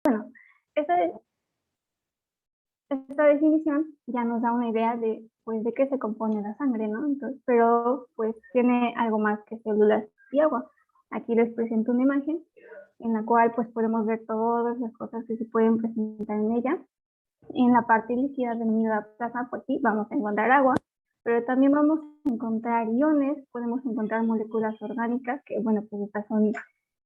Bueno, esta, esta definición ya nos da una idea de, pues, de qué se compone la sangre, ¿no? Entonces, pero pues tiene algo más que células y agua. Aquí les presento una imagen en la cual pues podemos ver todas las cosas que se pueden presentar en ella. En la parte líquida denominada plasma, pues sí, vamos a encontrar agua, pero también vamos a encontrar iones, podemos encontrar moléculas orgánicas, que bueno, pues estas son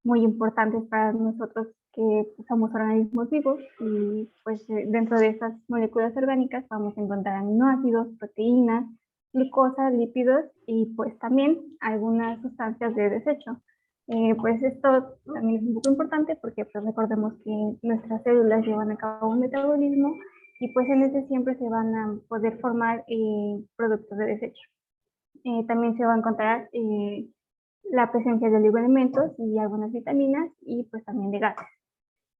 muy importantes para nosotros que somos organismos vivos y pues dentro de estas moléculas orgánicas vamos a encontrar aminoácidos, proteínas, glucosa, lípidos y pues también algunas sustancias de desecho. Pues esto también es un poco importante porque pues recordemos que nuestras células llevan a cabo un metabolismo y pues en ese siempre se van a poder formar productos de desecho. También se va a encontrar la presencia de oligoelementos y algunas vitaminas y pues también de gases.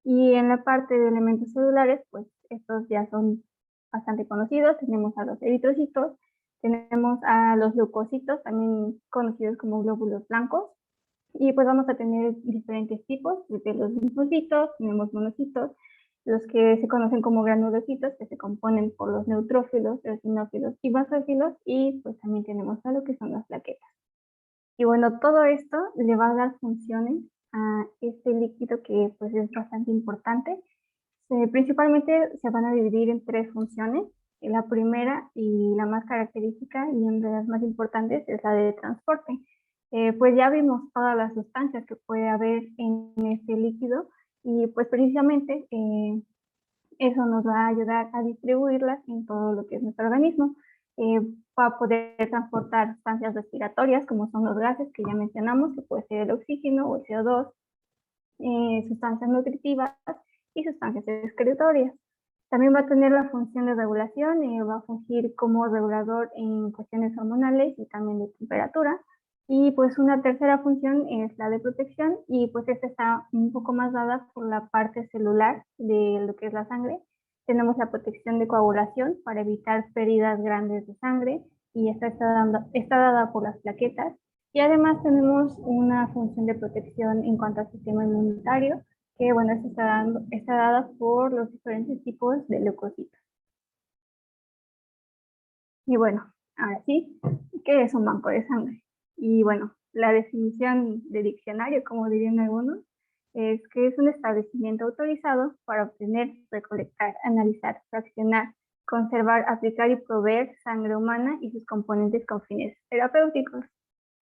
Y en la parte de elementos celulares, pues estos ya son bastante conocidos. Tenemos a los eritrocitos, tenemos a los leucocitos, también conocidos como glóbulos blancos, y pues vamos a tener diferentes tipos, desde los linfocitos, tenemos monocitos, los que se conocen como granulocitos, que se componen por los neutrófilos, eosinófilos y basófilos, y pues también tenemos a lo que son las plaquetas. Y bueno, todo esto le va a dar funciones a este líquido que pues es bastante importante. Principalmente se van a dividir en tres funciones. La primera y la más característica y una de las más importantes es la de transporte. Pues ya vimos todas las sustancias que puede haber en este líquido y pues precisamente eso nos va a ayudar a distribuirlas en todo lo que es nuestro organismo. Para poder transportar sustancias respiratorias, como son los gases que ya mencionamos, que puede ser el oxígeno o el CO2, sustancias nutritivas y sustancias excretorias. También va a tener la función de regulación, va a fungir como regulador en cuestiones hormonales y también de temperatura. Y pues una tercera función es la de protección y pues esta está un poco más dada por la parte celular de lo que es la sangre. Tenemos la protección de coagulación para evitar pérdidas grandes de sangre y esta está dada por las plaquetas. Y además tenemos una función de protección en cuanto al sistema inmunitario, que bueno, está dada por los diferentes tipos de leucocitos. Y bueno, ahora sí, ¿qué es un banco de sangre? Y bueno, la definición de diccionario, como dirían algunos, es que es un establecimiento autorizado para obtener, recolectar, analizar, fraccionar, conservar, aplicar y proveer sangre humana y sus componentes con fines terapéuticos.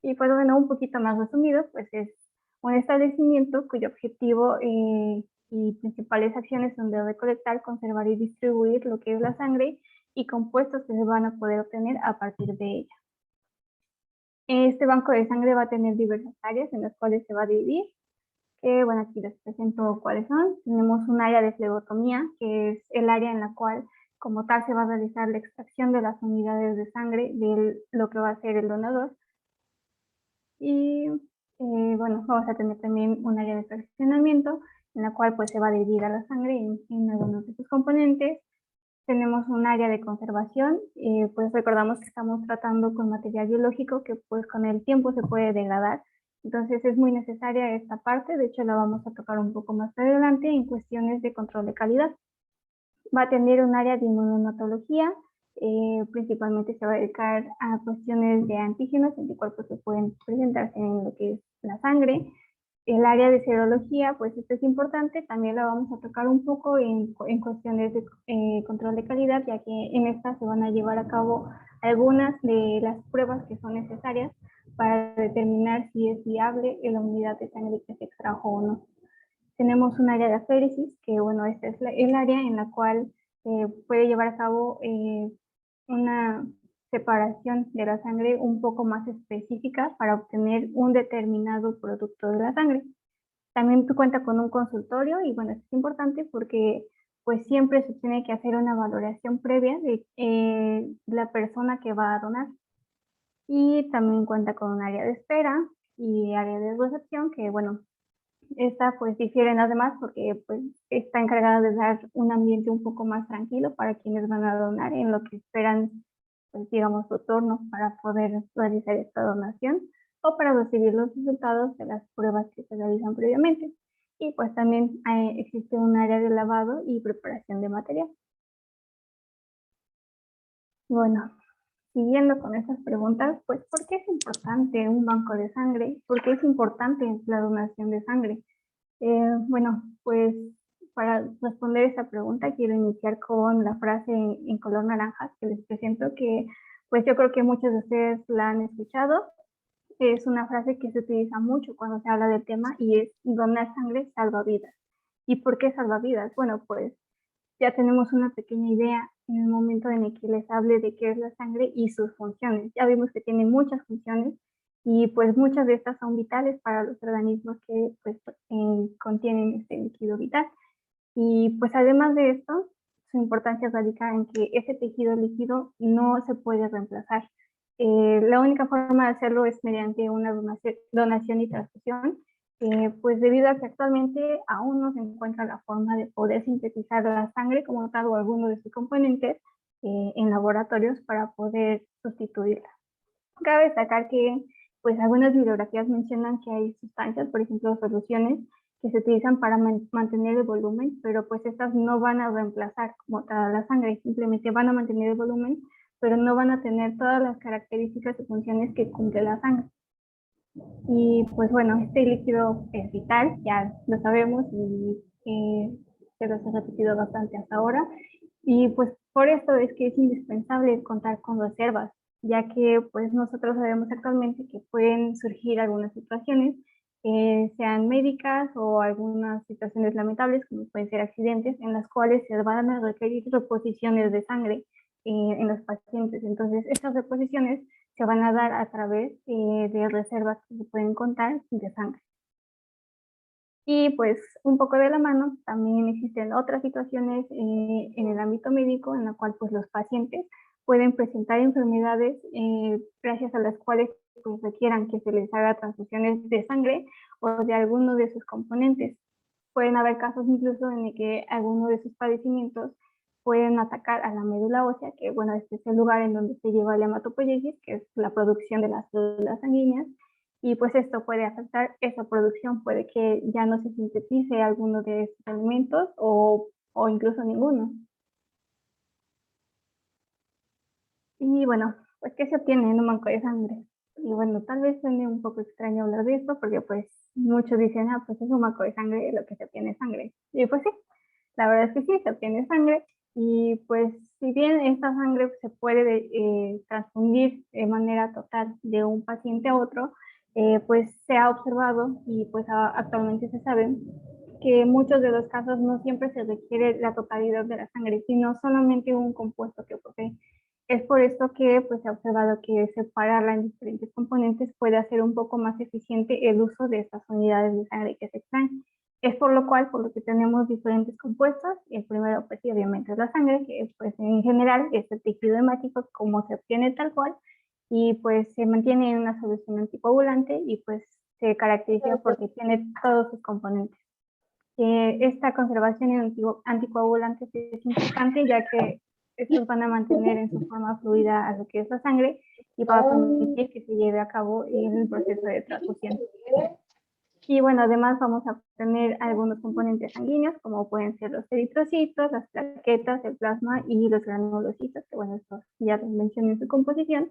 Y pues bueno, un poquito más resumido, pues es un establecimiento cuyo objetivo y principales acciones son de recolectar, conservar y distribuir lo que es la sangre y compuestos que se van a poder obtener a partir de ella. Este banco de sangre va a tener diversas áreas en las cuales se va a dividir, que bueno, aquí les presento cuáles son. Tenemos un área de flebotomía, que es el área en la cual como tal se va a realizar la extracción de las unidades de sangre de lo que va a ser el donador. Y bueno, vamos a tener también un área de fraccionamiento en la cual pues se va a dividir a la sangre en algunos de sus componentes. Tenemos un área de conservación, pues recordamos que estamos tratando con material biológico que pues con el tiempo se puede degradar. Entonces es muy necesaria esta parte, de hecho la vamos a tocar un poco más adelante en cuestiones de control de calidad. Va a tener un área de inmunohematología, principalmente se va a dedicar a cuestiones de antígenos, anticuerpos que pueden presentarse en lo que es la sangre. El área de serología, pues esto es importante, también la vamos a tocar un poco en cuestiones de control de calidad, ya que en esta se van a llevar a cabo algunas de las pruebas que son necesarias para determinar si es viable la unidad de sangre que se extrajo o no. Tenemos un área de aféresis, que bueno, esta es el área en la cual puede llevar a cabo una separación de la sangre un poco más específica para obtener un determinado producto de la sangre. También cuenta con un consultorio y bueno, esto es importante porque pues siempre se tiene que hacer una valoración previa de la persona que va a donar. Y también cuenta con un área de espera y área de recepción que bueno, esta pues difiere en las demás porque pues está encargada de dar un ambiente un poco más tranquilo para quienes van a donar en lo que esperan, pues digamos, su turno para poder realizar esta donación o para recibir los resultados de las pruebas que se realizan previamente. y pues también existe un área de lavado y preparación de material. Bueno, siguiendo con estas preguntas, pues ¿por qué es importante un banco de sangre? ¿Por qué es importante la donación de sangre? Bueno, pues para responder esta pregunta quiero iniciar con la frase en color naranja que les presento, que pues yo creo que muchos de ustedes la han escuchado. Es una frase que se utiliza mucho cuando se habla del tema y es: donar sangre salva vidas. ¿Y por qué salva vidas? Bueno, pues ya tenemos una pequeña idea en el momento en el que les hable de qué es la sangre y sus funciones. Ya vimos que tiene muchas funciones y pues muchas de estas son vitales para los organismos que pues contienen este líquido vital. Y pues además de esto, su importancia radica en que ese tejido líquido no se puede reemplazar. La única forma de hacerlo es mediante una donación y transfusión, pues debido a que actualmente aún no se encuentra la forma de poder sintetizar la sangre como tal o alguno de sus componentes en laboratorios para poder sustituirla. Cabe destacar que pues algunas bibliografías mencionan que hay sustancias, por ejemplo, soluciones que se utilizan para mantener el volumen, pero pues estas no van a reemplazar como tal la sangre, simplemente van a mantener el volumen, pero no van a tener todas las características y funciones que cumple la sangre. Y pues bueno, este líquido es vital, ya lo sabemos y se los he repetido bastante hasta ahora. Y pues por esto es que es indispensable contar con reservas, ya que pues nosotros sabemos actualmente que pueden surgir algunas situaciones, sean médicas o algunas situaciones lamentables, como pueden ser accidentes, en las cuales se van a requerir reposiciones de sangre en los pacientes. Entonces, estas reposiciones se van a dar a través de reservas que se pueden contar de sangre. Y pues un poco de la mano, también existen otras situaciones en el ámbito médico en la cual pues los pacientes pueden presentar enfermedades gracias a las cuales pues requieran que se les haga transfusiones de sangre o de alguno de sus componentes. Pueden haber casos incluso en el que alguno de sus padecimientos pueden atacar a la médula ósea, que bueno, este es el lugar en donde se lleva la hematopoiesis, que es la producción de las células sanguíneas, y pues esto puede afectar esa producción, puede que ya no se sintetice alguno de estos alimentos o incluso ninguno. Y bueno, pues ¿qué se obtiene en un banco de sangre? Y bueno, tal vez suene un poco extraño hablar de esto porque pues muchos dicen, ah, pues es un banco de sangre, lo que se obtiene es sangre. Y pues sí, la verdad es que sí, se obtiene sangre y pues si bien esta sangre se puede transfundir de manera total de un paciente a otro, pues se ha observado y pues actualmente se sabe que en muchos de los casos no siempre se requiere la totalidad de la sangre, sino solamente un compuesto que posee. Es por esto que pues, se ha observado que separarla en diferentes componentes puede hacer un poco más eficiente el uso de estas unidades de sangre que se extraen. Es por lo que tenemos diferentes compuestos. El primero, pues sí, obviamente es la sangre, que pues en general es el tejido hemático como se obtiene tal cual, y pues se mantiene en una solución anticoagulante y pues se caracteriza porque tiene todos sus componentes. Esta conservación en anticoagulantes es importante ya que estos van a mantener en su forma fluida a lo que es la sangre y va a permitir que se lleve a cabo el proceso de transfusión. Y bueno, además vamos a tener algunos componentes sanguíneos, como pueden ser los eritrocitos, las plaquetas, el plasma y los granulocitos, que bueno, estos ya los mencioné en su composición.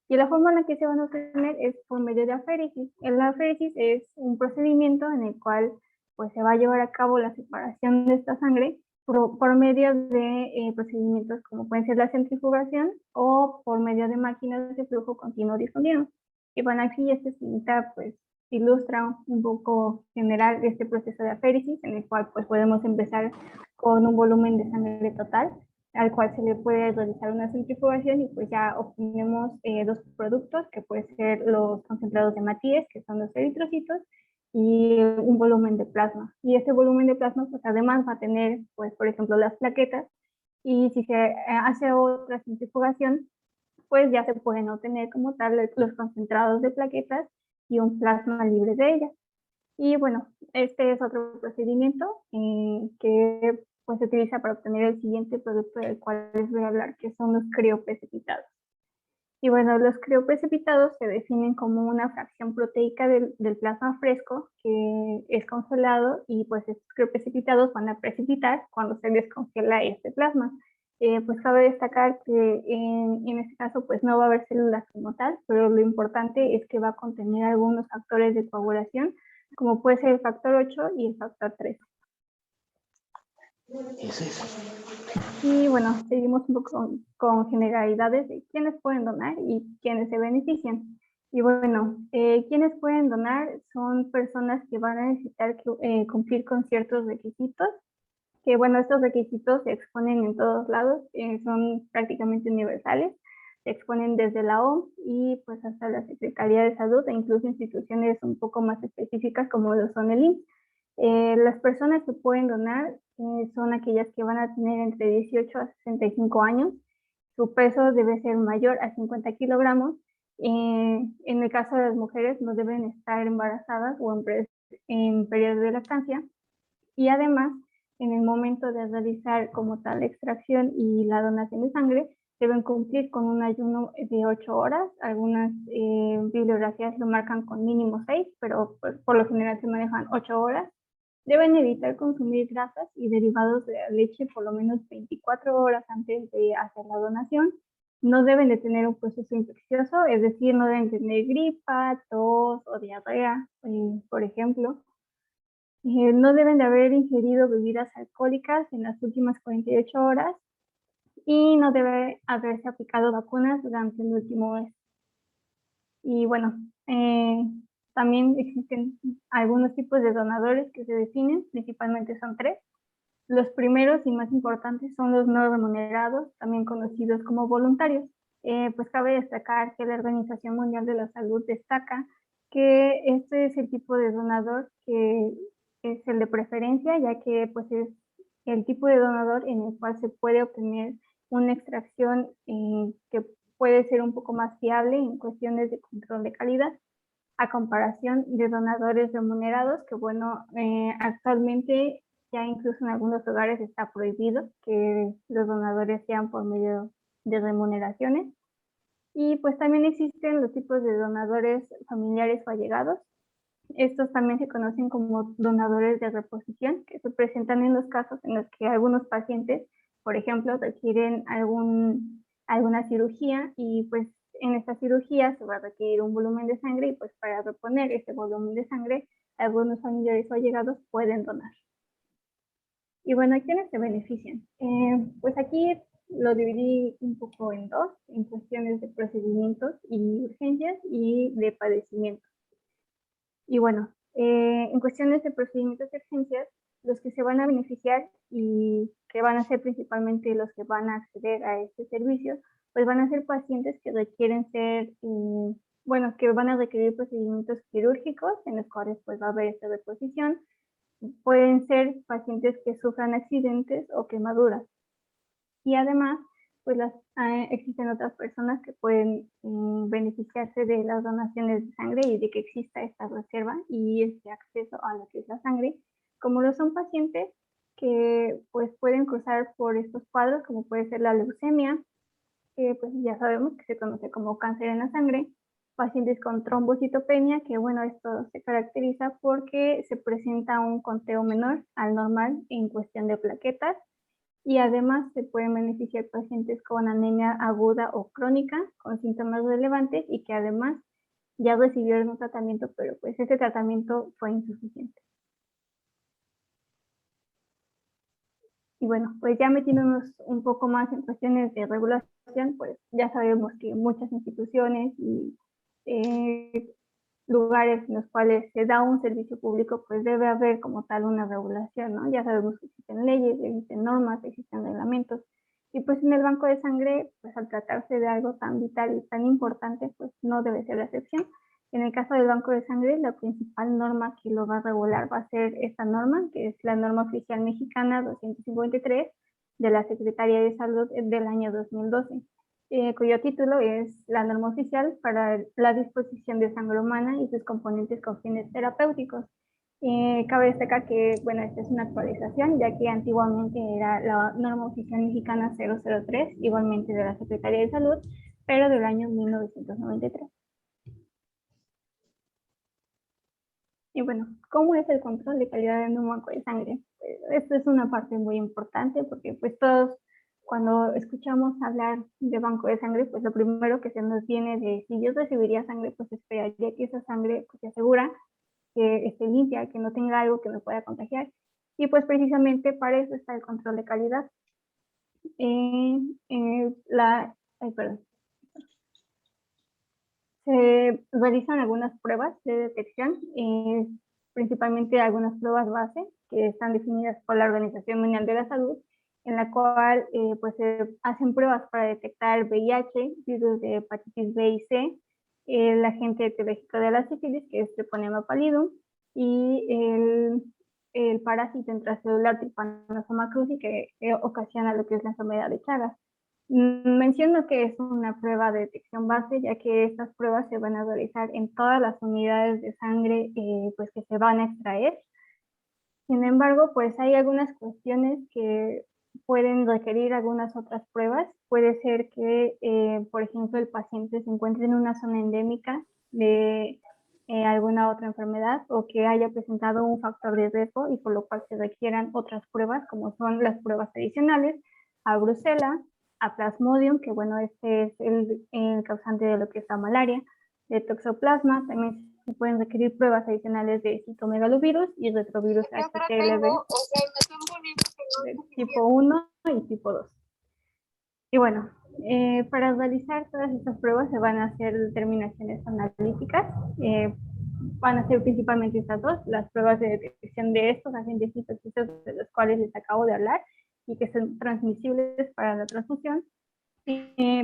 Y la forma en la que se van a obtener es por medio de aféresis. La aféresis es un procedimiento en el cual pues, se va a llevar a cabo la separación de esta sangre por medio de procedimientos como pueden ser la centrifugación o por medio de máquinas de flujo continuo difundido. Y bueno, aquí este cinta pues ilustra un poco general este proceso de aféresis, en el cual pues podemos empezar con un volumen de sangre total, al cual se le puede realizar una centrifugación y pues ya obtenemos dos productos, que pueden ser los concentrados de Matías, que son los eritrocitos, y un volumen de plasma. Y este volumen de plasma pues además va a tener pues por ejemplo las plaquetas, y si se hace otra centrifugación, pues ya se pueden obtener como tal los concentrados de plaquetas y un plasma libre de ellas. Y bueno, este es otro procedimiento que pues, se utiliza para obtener el siguiente producto del cual les voy a hablar, que son los crioprecipitados. Y bueno, los crioprecipitados se definen como una fracción proteica del plasma fresco que es congelado y pues estos crioprecipitados van a precipitar cuando se descongela este plasma. Pues cabe destacar que en este caso pues no va a haber células como tal, pero lo importante es que va a contener algunos factores de coagulación, como puede ser el factor 8 y el factor 3. Eso es. Y bueno, seguimos un poco con generalidades de quiénes pueden donar y quiénes se benefician. Y bueno, quienes pueden donar son personas que van a necesitar cumplir con ciertos requisitos, que bueno, estos requisitos se exponen en todos lados, son prácticamente universales, se exponen desde la OMS y pues hasta la Secretaría de Salud e incluso instituciones un poco más específicas como lo son el IMSS. Las personas que pueden donar son aquellas que van a tener entre 18 a 65 años, su peso debe ser mayor a 50 kilogramos, en el caso de las mujeres no deben estar embarazadas o en periodo de lactancia, y además en el momento de realizar como tal la extracción y la donación de sangre deben cumplir con un ayuno de 8 horas. Algunas bibliografías lo marcan con mínimo 6, pero pues, por lo general se manejan 8 horas. Deben evitar consumir grasas y derivados de la leche por lo menos 24 horas antes de hacer la donación. No deben de tener un proceso infeccioso, es decir, no deben tener gripa, tos o diarrea, por ejemplo. No deben de haber ingerido bebidas alcohólicas en las últimas 48 horas y no debe haberse aplicado vacunas durante el último mes. Y bueno, también existen algunos tipos de donadores que se definen, principalmente son 3. Los primeros y más importantes son los no remunerados, también conocidos como voluntarios. Pues cabe destacar que la Organización Mundial de la Salud destaca que este es el tipo de donador que es el de preferencia, ya que pues es el tipo de donador en el cual se puede obtener una extracción que puede ser un poco más fiable en cuestiones de control de calidad, a comparación de donadores remunerados, que bueno, actualmente ya incluso en algunos lugares está prohibido que los donadores sean por medio de remuneraciones. Y pues también existen los tipos de donadores familiares o allegados. Estos también se conocen como donadores de reposición, que se presentan en los casos en los que algunos pacientes, por ejemplo, requieren alguna cirugía y pues en esta cirugía se va a requerir un volumen de sangre y pues para reponer ese volumen de sangre, algunos familiares o allegados pueden donar. Y bueno, ¿a quiénes se benefician? Pues aquí lo dividí un poco en dos, en cuestiones de procedimientos y urgencias y de padecimientos. Y bueno, en cuestiones de procedimientos de urgencias, los que se van a beneficiar y que van a ser principalmente los que van a acceder a este servicio, pues van a ser pacientes que requieren ser, bueno, que van a requerir procedimientos quirúrgicos en los cuales pues va a haber esta reposición. Pueden ser pacientes que sufran accidentes o quemaduras. Y además, pues existen otras personas que pueden beneficiarse de las donaciones de sangre y de que exista esta reserva y este acceso a lo que es la sangre, como lo son pacientes que pues pueden cruzar por estos cuadros, como puede ser la leucemia, que pues ya sabemos que se conoce como cáncer en la sangre, pacientes con trombocitopenia, que bueno, esto se caracteriza porque se presenta un conteo menor al normal en cuestión de plaquetas, y además se pueden beneficiar pacientes con anemia aguda o crónica con síntomas relevantes y que además ya recibieron un tratamiento, pero pues ese tratamiento fue insuficiente. Y bueno, pues ya metiéndonos un poco más en cuestiones de regulación, pues ya sabemos que muchas instituciones y lugares en los cuales se da un servicio público, pues debe haber como tal una regulación, ¿no? Ya sabemos que existen leyes, existen normas, existen reglamentos, y pues en el banco de sangre, pues al tratarse de algo tan vital y tan importante, pues no debe ser la excepción. En el caso del banco de sangre, la principal norma que lo va a regular va a ser esta norma, que es la norma oficial mexicana 253 de la Secretaría de Salud del año 2012. Cuyo título es la norma oficial para la disposición de sangre humana y sus componentes con fines terapéuticos. Cabe destacar que, bueno, esta es una actualización, ya que antiguamente era la norma oficial mexicana 003, igualmente de la Secretaría de Salud, pero del año 1993. Y bueno, ¿cómo es el control de calidad en un banco de sangre? Esto es una parte muy importante porque pues todos cuando escuchamos hablar de banco de sangre, pues lo primero que se nos viene de si yo recibiría sangre, pues esperaría que esa sangre pues, se asegura que esté limpia, que no tenga algo que me pueda contagiar. Y pues precisamente para eso está el control de calidad. Perdón. Se realizan algunas pruebas de detección, principalmente algunas pruebas base que están definidas por la Organización Mundial de la Salud, en la cual pues se hacen pruebas para detectar VIH, virus de hepatitis B y C, el agente etiológico de la sífilis, que es Treponema pallidum, y el parásito intracelular Trypanosoma cruzi, que ocasiona lo que es la enfermedad de Chagas. Menciono que es una prueba de detección base, ya que estas pruebas se van a realizar en todas las unidades de sangre pues que se van a extraer. Sin embargo, pues hay algunas cuestiones que pueden requerir algunas otras pruebas. Puede ser que, por ejemplo, el paciente se encuentre en una zona endémica de alguna otra enfermedad o que haya presentado un factor de riesgo y por lo cual se requieran otras pruebas, como son las pruebas adicionales a Brucela, a Plasmodium, que bueno, este es el causante de lo que es la malaria, de Toxoplasma, también se pueden requerir pruebas adicionales de citomegalovirus y retrovirus HTLV de tipo 1 y tipo 2. Y bueno, para realizar todas estas pruebas se van a hacer determinaciones analíticas. Van a ser principalmente estas dos, las pruebas de detección de estos agentes infecciosos de los cuales les acabo de hablar y que son transmisibles para la transfusión,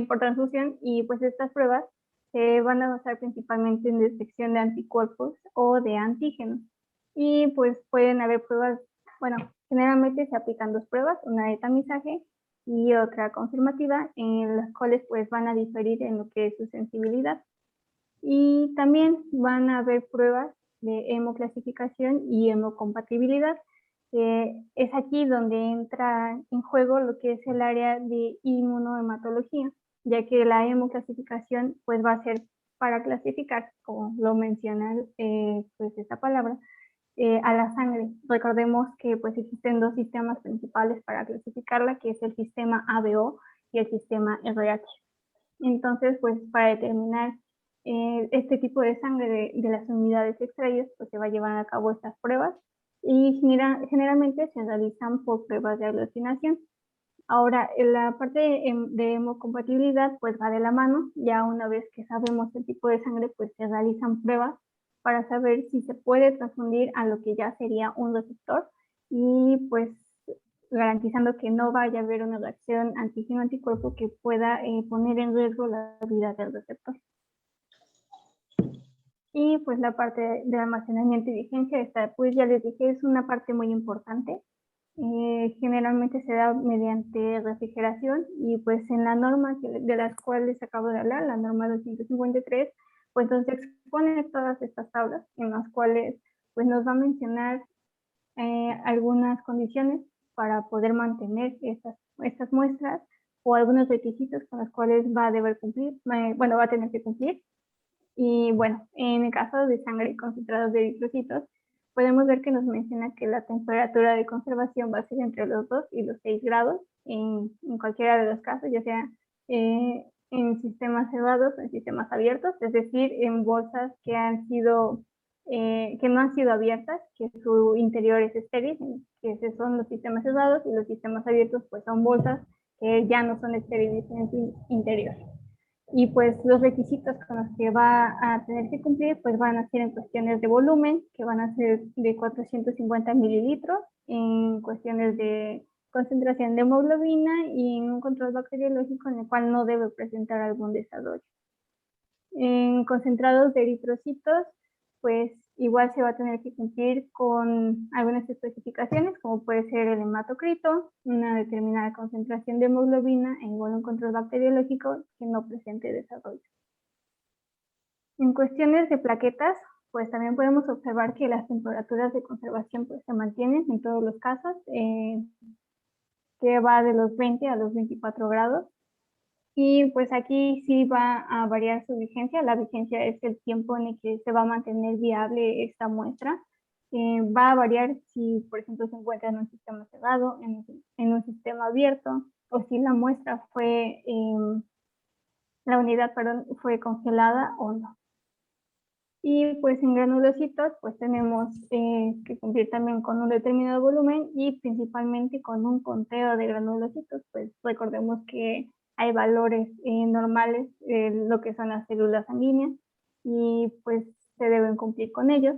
por transfusión, y pues estas pruebas se van a basar principalmente en detección de anticuerpos o de antígenos. Y pues pueden haber pruebas, bueno, generalmente se aplican dos pruebas, una de tamizaje y otra confirmativa, en las cuales pues van a diferir en lo que es su sensibilidad. Y también van a haber pruebas de hemoclasificación y hemocompatibilidad. Es aquí donde entra en juego lo que es el área de inmunohematología, ya que la hemoclasificación pues va a ser para clasificar, como lo menciona pues esta palabra, a la sangre. Recordemos que pues existen dos sistemas principales para clasificarla, que es el sistema ABO y el sistema RH. Entonces, pues para determinar este tipo de sangre de las unidades extraídas, pues se va a llevar a cabo estas pruebas y generalmente se realizan por pruebas de aglutinación. Ahora, la parte de hemocompatibilidad pues va de la mano, ya una vez que sabemos el tipo de sangre, pues se realizan pruebas para saber si se puede transfundir a lo que ya sería un receptor y pues garantizando que no vaya a haber una reacción antígeno-anticuerpo que pueda poner en riesgo la vida del receptor. Y pues la parte de almacenamiento y vigencia, esta pues ya les dije, es una parte muy importante. Generalmente se da mediante refrigeración y pues en la norma de las cuales acabo de hablar, la norma 253, pues donde se expone todas estas tablas en las cuales pues nos va a mencionar algunas condiciones para poder mantener estas muestras o algunos requisitos con los cuales va a deber cumplir, va a tener que cumplir. Y bueno, en el caso de sangre concentrados de eritrocitos, podemos ver que nos menciona que la temperatura de conservación va a ser entre los 2 y los 6 grados en cualquiera de los casos, ya sea en sistemas cerrados o en sistemas abiertos, es decir, en bolsas que no han sido abiertas, que su interior es estéril, que esos son los sistemas cerrados, y los sistemas abiertos pues son bolsas que ya no son estériles en su interior. Y pues los requisitos con los que va a tener que cumplir pues van a ser en cuestiones de volumen, que van a ser de 450 mililitros, en cuestiones de concentración de hemoglobina y en un control bacteriológico en el cual no debe presentar algún desarrollo. En concentrados de eritrocitos, pues igual se va a tener que cumplir con algunas especificaciones, como puede ser el hematocrito, una determinada concentración de hemoglobina e igual un control bacteriológico que no presente desarrollo. En cuestiones de plaquetas, pues también podemos observar que las temperaturas de conservación pues, se mantienen en todos los casos, que va de los 20 a los 24 grados. Y pues aquí sí va a variar su vigencia. La vigencia es el tiempo en el que se va a mantener viable esta muestra. Va a variar si, por ejemplo, se encuentra en un sistema cerrado, en un sistema abierto, o si la muestra fue, la unidad, perdón, fue congelada o no. Y pues en granulocitos, pues tenemos que cumplir también con un determinado volumen y principalmente con un conteo de granulocitos. Pues recordemos que hay valores normales, lo que son las células sanguíneas, y pues se deben cumplir con ellos.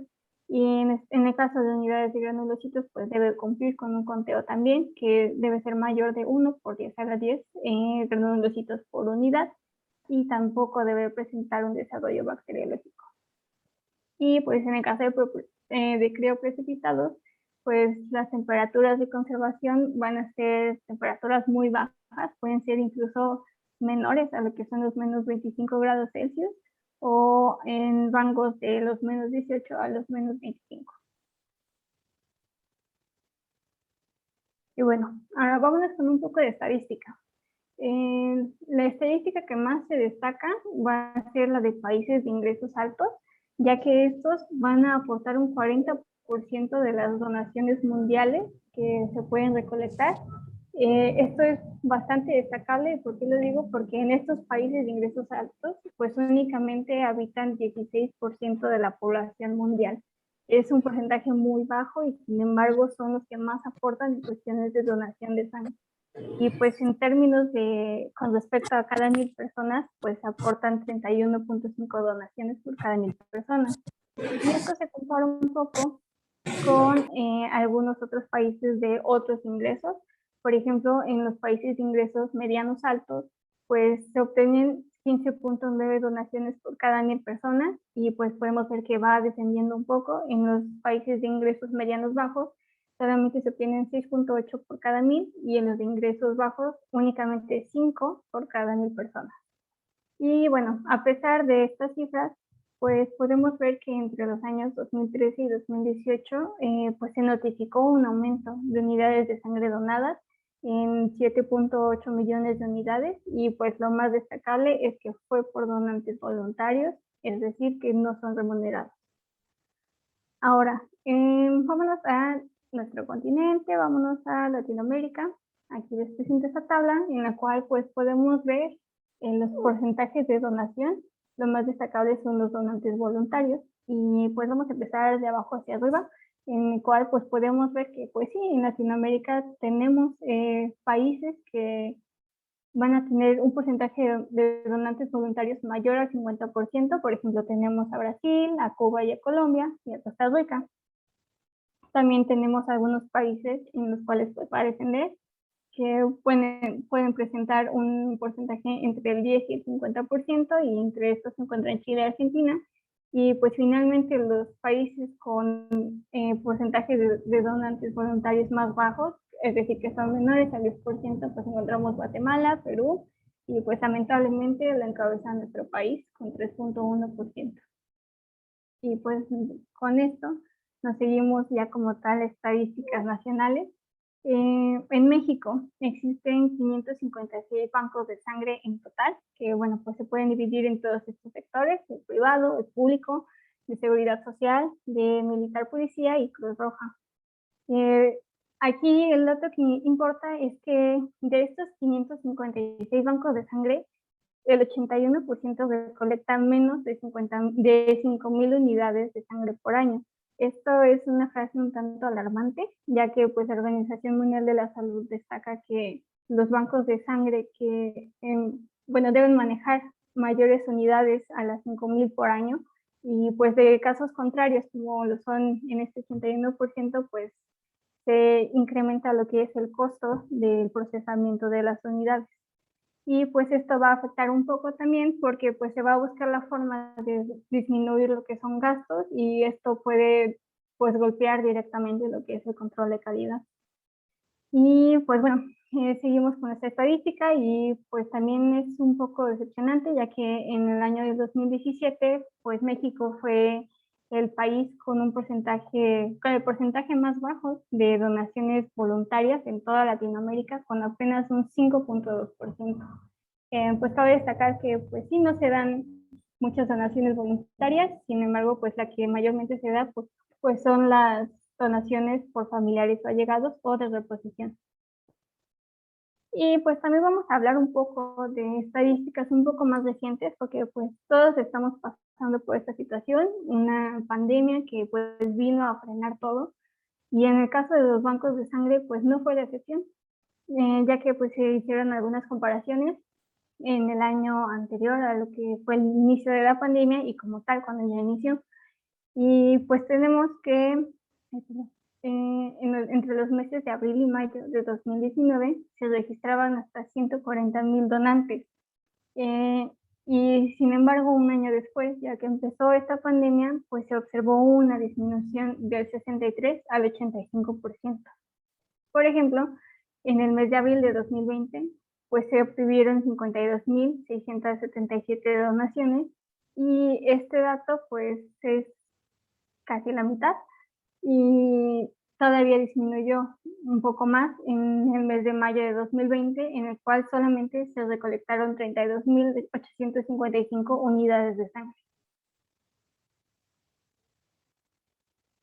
Y en el caso de unidades de granulocitos, pues debe cumplir con un conteo también, que debe ser mayor de 1 por 10 a la 10 granulocitos por unidad, y tampoco debe presentar un desarrollo bacteriológico. Y pues en el caso de crioprecipitados, pues las temperaturas de conservación van a ser temperaturas muy bajas, pueden ser incluso menores a lo que son los menos 25 grados Celsius, o en rangos de los menos 18 a los menos 25. Y bueno, ahora vámonos con un poco de estadística. La estadística que más se destaca va a ser la de países de ingresos altos, ya que estos van a aportar un 40% de las donaciones mundiales que se pueden recolectar. Esto es bastante destacable. ¿Por qué lo digo? Porque en estos países de ingresos altos, pues únicamente habitan 16% de la población mundial. Es un porcentaje muy bajo y sin embargo son los que más aportan en cuestiones de donación de sangre. Y pues en términos de, con respecto a cada 1000 personas, pues aportan 31.5 donaciones por cada 1000 personas. Y esto se compara un poco con algunos otros países de otros ingresos. Por ejemplo, en los países de ingresos medianos altos, pues se obtienen 15.9 donaciones por cada 1000 personas, y pues podemos ver que va descendiendo un poco. En los países de ingresos medianos bajos solamente se obtienen 6.8 por cada 1000, y en los de ingresos bajos únicamente 5 por cada 1000 personas. Y bueno, a pesar de estas cifras, pues podemos ver que entre los años 2013 y 2018 pues se notificó un aumento de unidades de sangre donadas en 7.8 millones de unidades, y pues lo más destacable es que fue por donantes voluntarios, es decir, que no son remunerados. Ahora, vámonos a nuestro continente, vámonos a Latinoamérica. Aquí les presento esta tabla en la cual pues podemos ver los porcentajes de donación. Lo más destacable son los donantes voluntarios, y pues vamos a empezar de abajo hacia arriba, en el cual pues podemos ver que pues sí, en Latinoamérica tenemos países que van a tener un porcentaje de donantes voluntarios mayor al 50%. Por ejemplo, tenemos a Brasil, a Cuba y a Colombia y a Costa Rica. También tenemos algunos países en los cuales pues, va a depender, que pueden presentar un porcentaje entre el 10 y el 50%, y entre estos se encuentran Chile y Argentina. Y pues finalmente los países con porcentajes de donantes voluntarios más bajos, es decir, que son menores al 10%, pues encontramos Guatemala, Perú, y pues lamentablemente la encabeza nuestro país con 3.1%. Y pues con esto nos seguimos ya como tal estadísticas nacionales. En México existen 556 bancos de sangre en total, que bueno, pues se pueden dividir en todos estos sectores: el privado, el público, de seguridad social, de militar, policía y Cruz Roja. Aquí el dato que importa es que de estos 556 bancos de sangre, el 81% recolecta menos de 5.000 unidades de sangre por año. Esto es una frase un tanto alarmante, ya que pues, la Organización Mundial de la Salud destaca que los bancos de sangre que deben manejar mayores unidades a las 5.000 por año, y pues de casos contrarios, como lo son en este 81%, pues se incrementa lo que es el costo del procesamiento de las unidades. Y pues esto va a afectar un poco también porque pues se va a buscar la forma de disminuir lo que son gastos, y esto puede pues golpear directamente lo que es el control de calidad. Y pues bueno, seguimos con esta estadística, y pues también es un poco decepcionante, ya que en el año de 2017 pues México fue el país con el porcentaje más bajo de donaciones voluntarias en toda Latinoamérica, con apenas un 5.2%. Pues cabe destacar que pues sí no se dan muchas donaciones voluntarias, sin embargo, pues la que mayormente se da pues son las donaciones por familiares o allegados o de reposición. Y pues también vamos a hablar un poco de estadísticas un poco más recientes, porque pues todos estamos pasando por esta situación, una pandemia que pues vino a frenar todo. Y en el caso de los bancos de sangre, pues no fue la excepción, ya que pues se hicieron algunas comparaciones en el año anterior a lo que fue el inicio de la pandemia y como tal cuando ya inició. Y pues tenemos que entre los meses de abril y mayo de 2019 se registraban hasta 140,000 donantes. Eh, y sin embargo, un año después, ya que empezó esta pandemia, pues se observó una disminución del 63 al 85%. Por ejemplo, en el mes de abril de 2020, pues se obtuvieron 52,677 donaciones y este dato pues es casi la mitad y todavía disminuyó un poco más en el mes de mayo de 2020, en el cual solamente se recolectaron 32,855 unidades de sangre.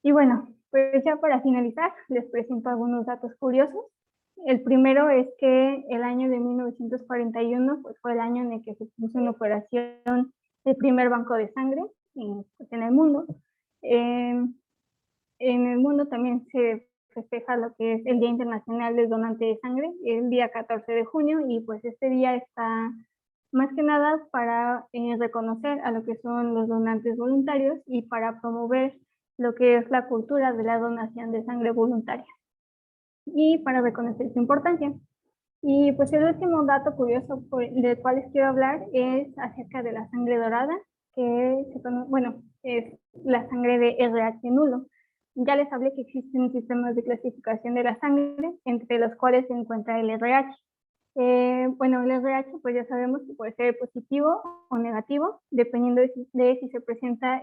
Y bueno, pues ya para finalizar, les presento algunos datos curiosos. El primero es que el año de 1941 pues, fue el año en el que se puso en operación el primer banco de sangre pues, en el mundo. En el mundo también se festeja lo que es el Día Internacional del Donante de Sangre, el día 14 de junio, y pues este día está más que nada para reconocer a lo que son los donantes voluntarios y para promover lo que es la cultura de la donación de sangre voluntaria y para reconocer su importancia. Y pues el último dato curioso del cual les quiero hablar es acerca de la sangre dorada, que bueno, es la sangre de RH nulo. Ya les hablé que existen sistemas de clasificación de la sangre, entre los cuales se encuentra el RH. Bueno, el RH pues ya sabemos que puede ser positivo o negativo, dependiendo de si se presenta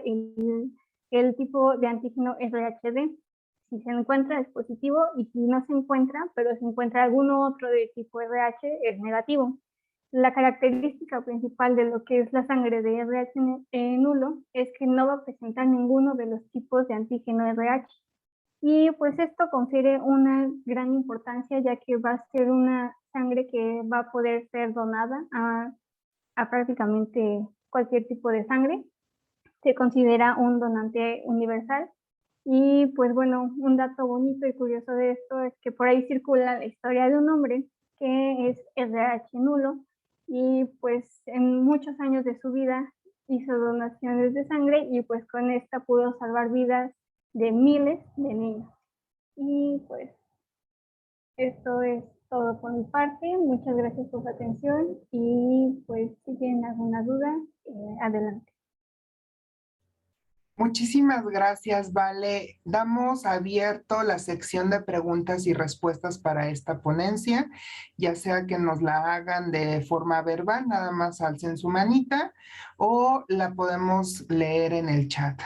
el tipo de antígeno RHD. Si se encuentra es positivo y si no se encuentra, pero se encuentra alguno otro de tipo RH, es negativo. La característica principal de lo que es la sangre de RH nulo es que no va a presentar ninguno de los tipos de antígeno RH. Y pues esto confiere una gran importancia ya que va a ser una sangre que va a poder ser donada a prácticamente cualquier tipo de sangre. Se considera un donante universal. Y pues bueno, un dato bonito y curioso de esto es que por ahí circula la historia de un hombre que es RH nulo y pues en muchos años de su vida hizo donaciones de sangre y pues con esta pudo salvar vidas de miles de niños. Y pues esto es todo por mi parte. Muchas gracias por su atención y pues si tienen alguna duda, adelante. Muchísimas gracias, Vale. Damos abierto la sección de preguntas y respuestas para esta ponencia, ya sea que nos la hagan de forma verbal, nada más alcen su manita, o la podemos leer en el chat.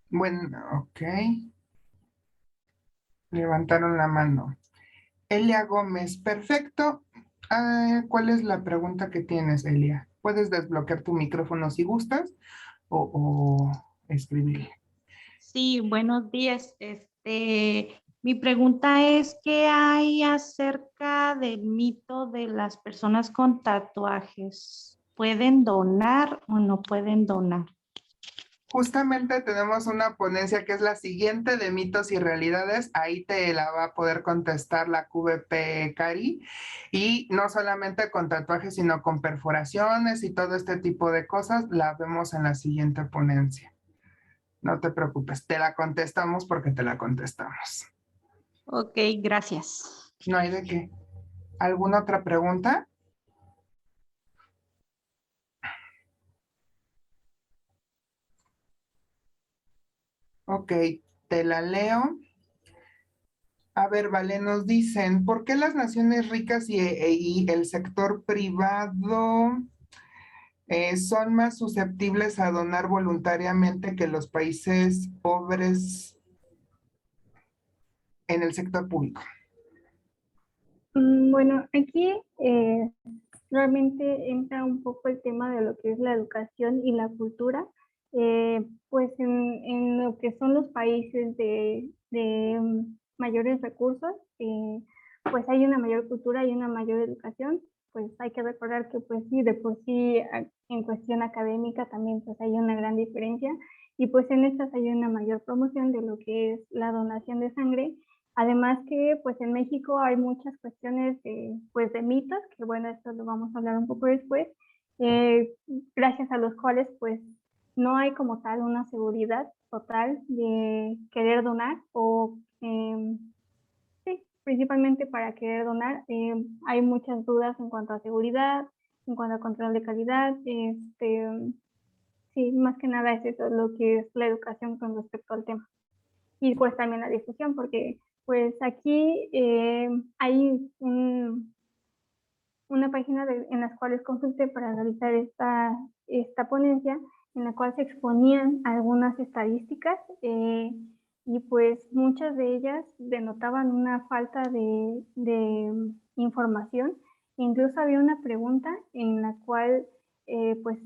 Bueno, ok. Levantaron la mano. Elia Gómez, perfecto. ¿Cuál es la pregunta que tienes, Elia? Puedes desbloquear tu micrófono si gustas o escribirle. Sí, buenos días. Mi pregunta es, ¿qué hay acerca del mito de las personas con tatuajes? ¿Pueden donar o no pueden donar? Justamente tenemos una ponencia que es la siguiente de mitos y realidades. Ahí te la va a poder contestar la QVP Cari. Y no solamente con tatuajes, sino con perforaciones y todo este tipo de cosas, la vemos en la siguiente ponencia. No te preocupes, te la contestamos porque te la contestamos. Ok, gracias. No hay de qué. ¿Alguna otra pregunta? Ok, te la leo. A ver, vale, nos dicen, ¿por qué las naciones ricas y el sector privado Son más susceptibles a donar voluntariamente que los países pobres en el sector público. Bueno, aquí realmente entra un poco el tema de lo que es la educación y la cultura. Pues en lo que son los países de mayores recursos, pues hay una mayor cultura y una mayor educación. Pues hay que recordar que pues sí, de por sí en cuestión académica también pues hay una gran diferencia, y pues en estas hay una mayor promoción de lo que es la donación de sangre. Además que pues en México hay muchas cuestiones pues de mitos, que bueno, esto lo vamos a hablar un poco después, eh, gracias a los cuales pues no hay como tal una seguridad total de querer donar o sí, principalmente para querer donar. Hay muchas dudas en cuanto a seguridad, en cuanto a control de calidad. Sí, más que nada es eso, lo que es la educación con respecto al tema. Y pues también la difusión, porque pues aquí hay una página en las cuales consulté para realizar esta ponencia, en la cual se exponían algunas estadísticas, y pues muchas de ellas denotaban una falta de información. Incluso había una pregunta en la cual pues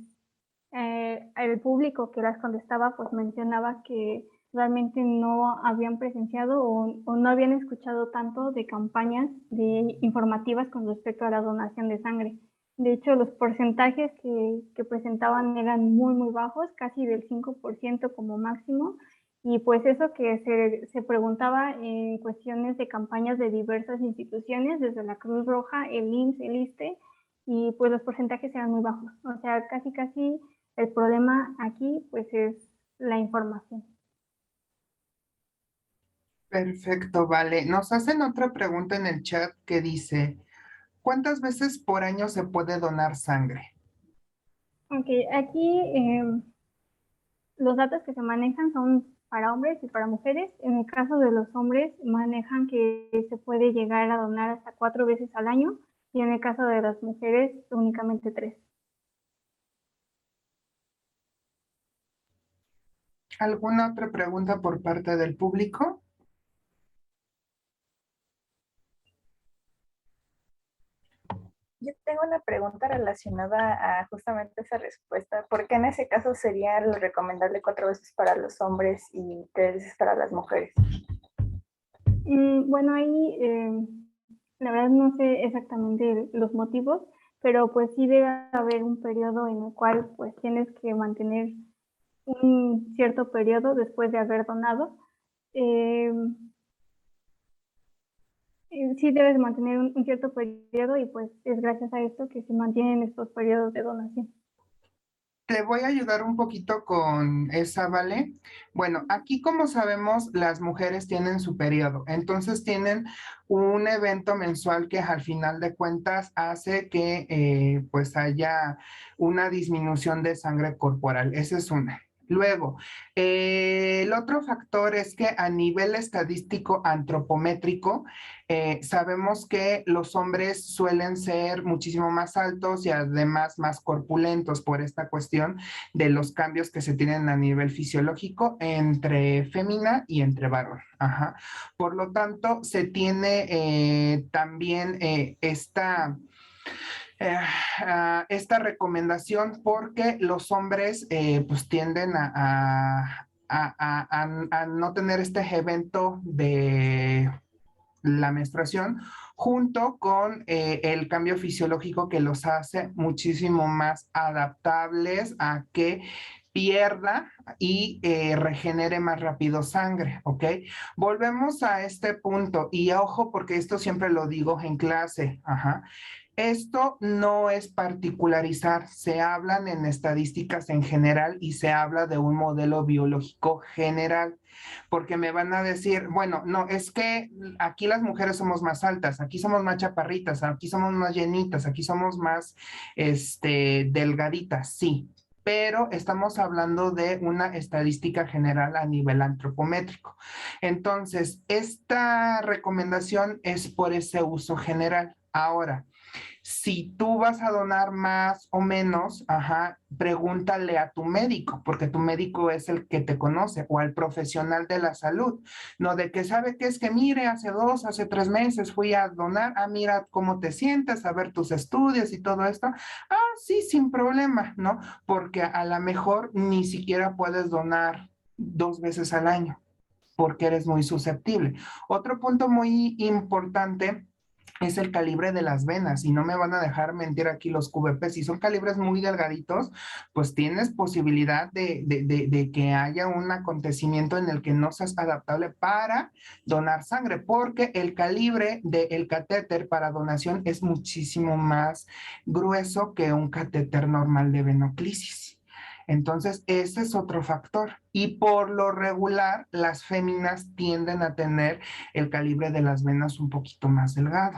el público que las contestaba pues mencionaba que realmente no habían presenciado o no habían escuchado tanto de campañas informativas con respecto a la donación de sangre. De hecho, los porcentajes que presentaban eran muy, muy bajos, casi del 5% como máximo. Y pues eso que se preguntaba en cuestiones de campañas de diversas instituciones, desde la Cruz Roja, el IMSS, el ISSSTE, y pues los porcentajes eran muy bajos. O sea, casi el problema aquí pues es la información. Perfecto, vale. Nos hacen otra pregunta en el chat que dice, ¿cuántas veces por año se puede donar sangre? Ok, aquí los datos que se manejan son para hombres y para mujeres. En el caso de los hombres manejan que se puede llegar a donar hasta 4 veces al año, y en el caso de las mujeres únicamente 3. ¿Alguna otra pregunta por parte del público? Yo tengo una pregunta relacionada a justamente esa respuesta. ¿Por qué en ese caso sería lo recomendable 4 veces para los hombres y 3 veces para las mujeres? Bueno, ahí la verdad no sé exactamente los motivos, pero pues sí debe haber un periodo en el cual pues tienes que mantener un cierto periodo después de haber donado. Eh, sí debes mantener un cierto periodo, y pues es gracias a esto que se mantienen estos periodos de donación. Te voy a ayudar un poquito con esa, ¿vale? Bueno, aquí como sabemos, las mujeres tienen su periodo, entonces tienen un evento mensual que al final de cuentas hace que pues haya una disminución de sangre corporal. Esa es una. Luego, el otro factor es que a nivel estadístico antropométrico, sabemos que los hombres suelen ser muchísimo más altos y además más corpulentos por esta cuestión de los cambios que se tienen a nivel fisiológico entre fémina y entre varón. Ajá. Por lo tanto, se tiene también esta recomendación porque los hombres pues tienden a no tener este evento de la menstruación junto con el cambio fisiológico que los hace muchísimo más adaptables a que pierda y regenere más rápido sangre, ¿ok? Volvemos a este punto y ojo porque esto siempre lo digo en clase, ajá. Esto no es particularizar, se hablan en estadísticas en general y se habla de un modelo biológico general, porque me van a decir, bueno, no, es que aquí las mujeres somos más altas, aquí somos más chaparritas, aquí somos más llenitas, aquí somos más delgaditas, sí, pero estamos hablando de una estadística general a nivel antropométrico. Entonces, esta recomendación es por ese uso general. Ahora, Si tú vas a donar más o menos, pregúntale a tu médico, porque tu médico es el que te conoce, o al profesional de la salud, no de que sabe que es que mire, hace 3 meses fui a donar, mira cómo te sientes, a ver tus estudios y todo esto. Sí, sin problema, ¿no? Porque a lo mejor ni siquiera puedes donar 2 veces al año, porque eres muy susceptible. Otro punto muy importante es el calibre de las venas, y no me van a dejar mentir aquí los QVP. Si son calibres muy delgaditos, pues tienes posibilidad de que haya un acontecimiento en el que no seas adaptable para donar sangre, porque el calibre del catéter para donación es muchísimo más grueso que un catéter normal de venoclisis. Entonces, ese es otro factor. Y por lo regular, las féminas tienden a tener el calibre de las venas un poquito más delgado.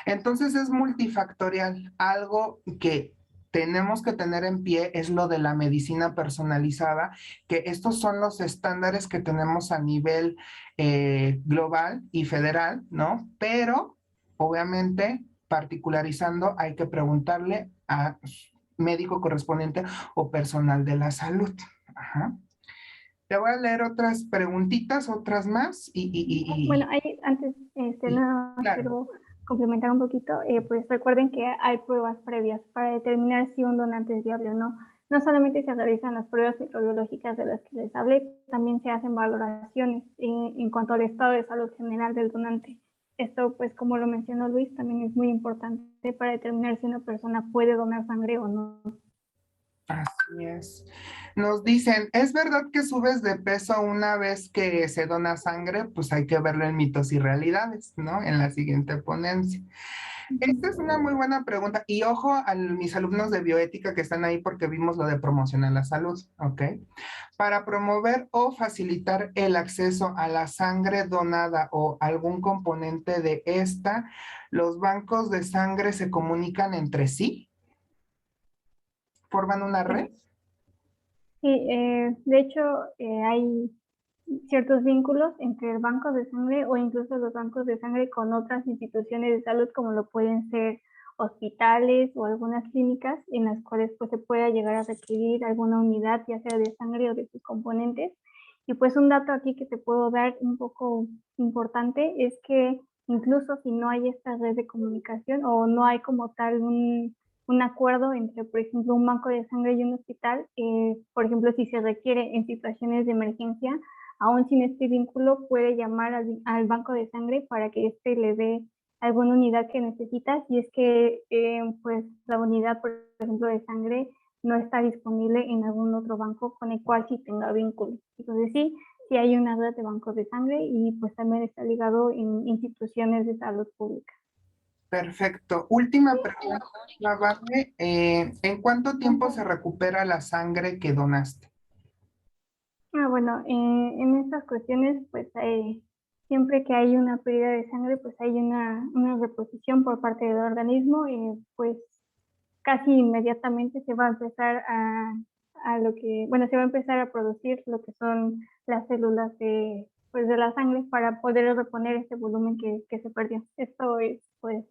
Entonces, es multifactorial. Algo que tenemos que tener en pie es lo de la medicina personalizada, que estos son los estándares que tenemos a nivel global y federal, ¿no? Pero, obviamente, particularizando, hay que preguntarle a médico correspondiente o personal de la salud. Te voy a leer otras preguntitas, otras más. Bueno, antes, nada más claro. quiero complementar un poquito. Pues recuerden que hay pruebas previas para determinar si un donante es viable o no. No solamente se realizan las pruebas microbiológicas de las que les hablé, también se hacen valoraciones en cuanto al estado de salud general del donante. Esto, pues como lo mencionó Luis, también es muy importante para determinar si una persona puede donar sangre o no. Así es. Nos dicen, ¿es verdad que subes de peso una vez que se dona sangre? Pues hay que verlo en mitos y realidades, ¿no? En la siguiente ponencia. Esta es una muy buena pregunta. Y ojo a mis alumnos de bioética que están ahí, porque vimos lo de promocionar la salud, ¿ok? Para promover o facilitar el acceso a la sangre donada o algún componente de esta, ¿los bancos de sangre se comunican entre sí? ¿Forman una red? Sí, de hecho hay ciertos vínculos entre el banco de sangre o incluso los bancos de sangre con otras instituciones de salud, como lo pueden ser hospitales o algunas clínicas en las cuales pues se pueda llegar a requerir alguna unidad, ya sea de sangre o de sus componentes. Y pues un dato aquí que te puedo dar un poco importante es que incluso si no hay esta red de comunicación o no hay como tal un acuerdo entre, por ejemplo, un banco de sangre y un hospital, por ejemplo, si se requiere en situaciones de emergencia, aún sin este vínculo, puede llamar al banco de sangre para que éste le dé alguna unidad que necesita, si es que pues la unidad, por ejemplo, de sangre no está disponible en algún otro banco con el cual sí tenga vínculo. Entonces sí hay una red de bancos de sangre y pues también está ligado en instituciones de salud pública. Perfecto. Última pregunta, Vale. ¿En cuánto tiempo se recupera la sangre que donaste? Bueno, en estas cuestiones, pues siempre que hay una pérdida de sangre, pues hay una reposición por parte del organismo, pues casi inmediatamente se va a empezar se va a empezar a producir lo que son las células de la sangre para poder reponer ese volumen que se perdió. Esto es pues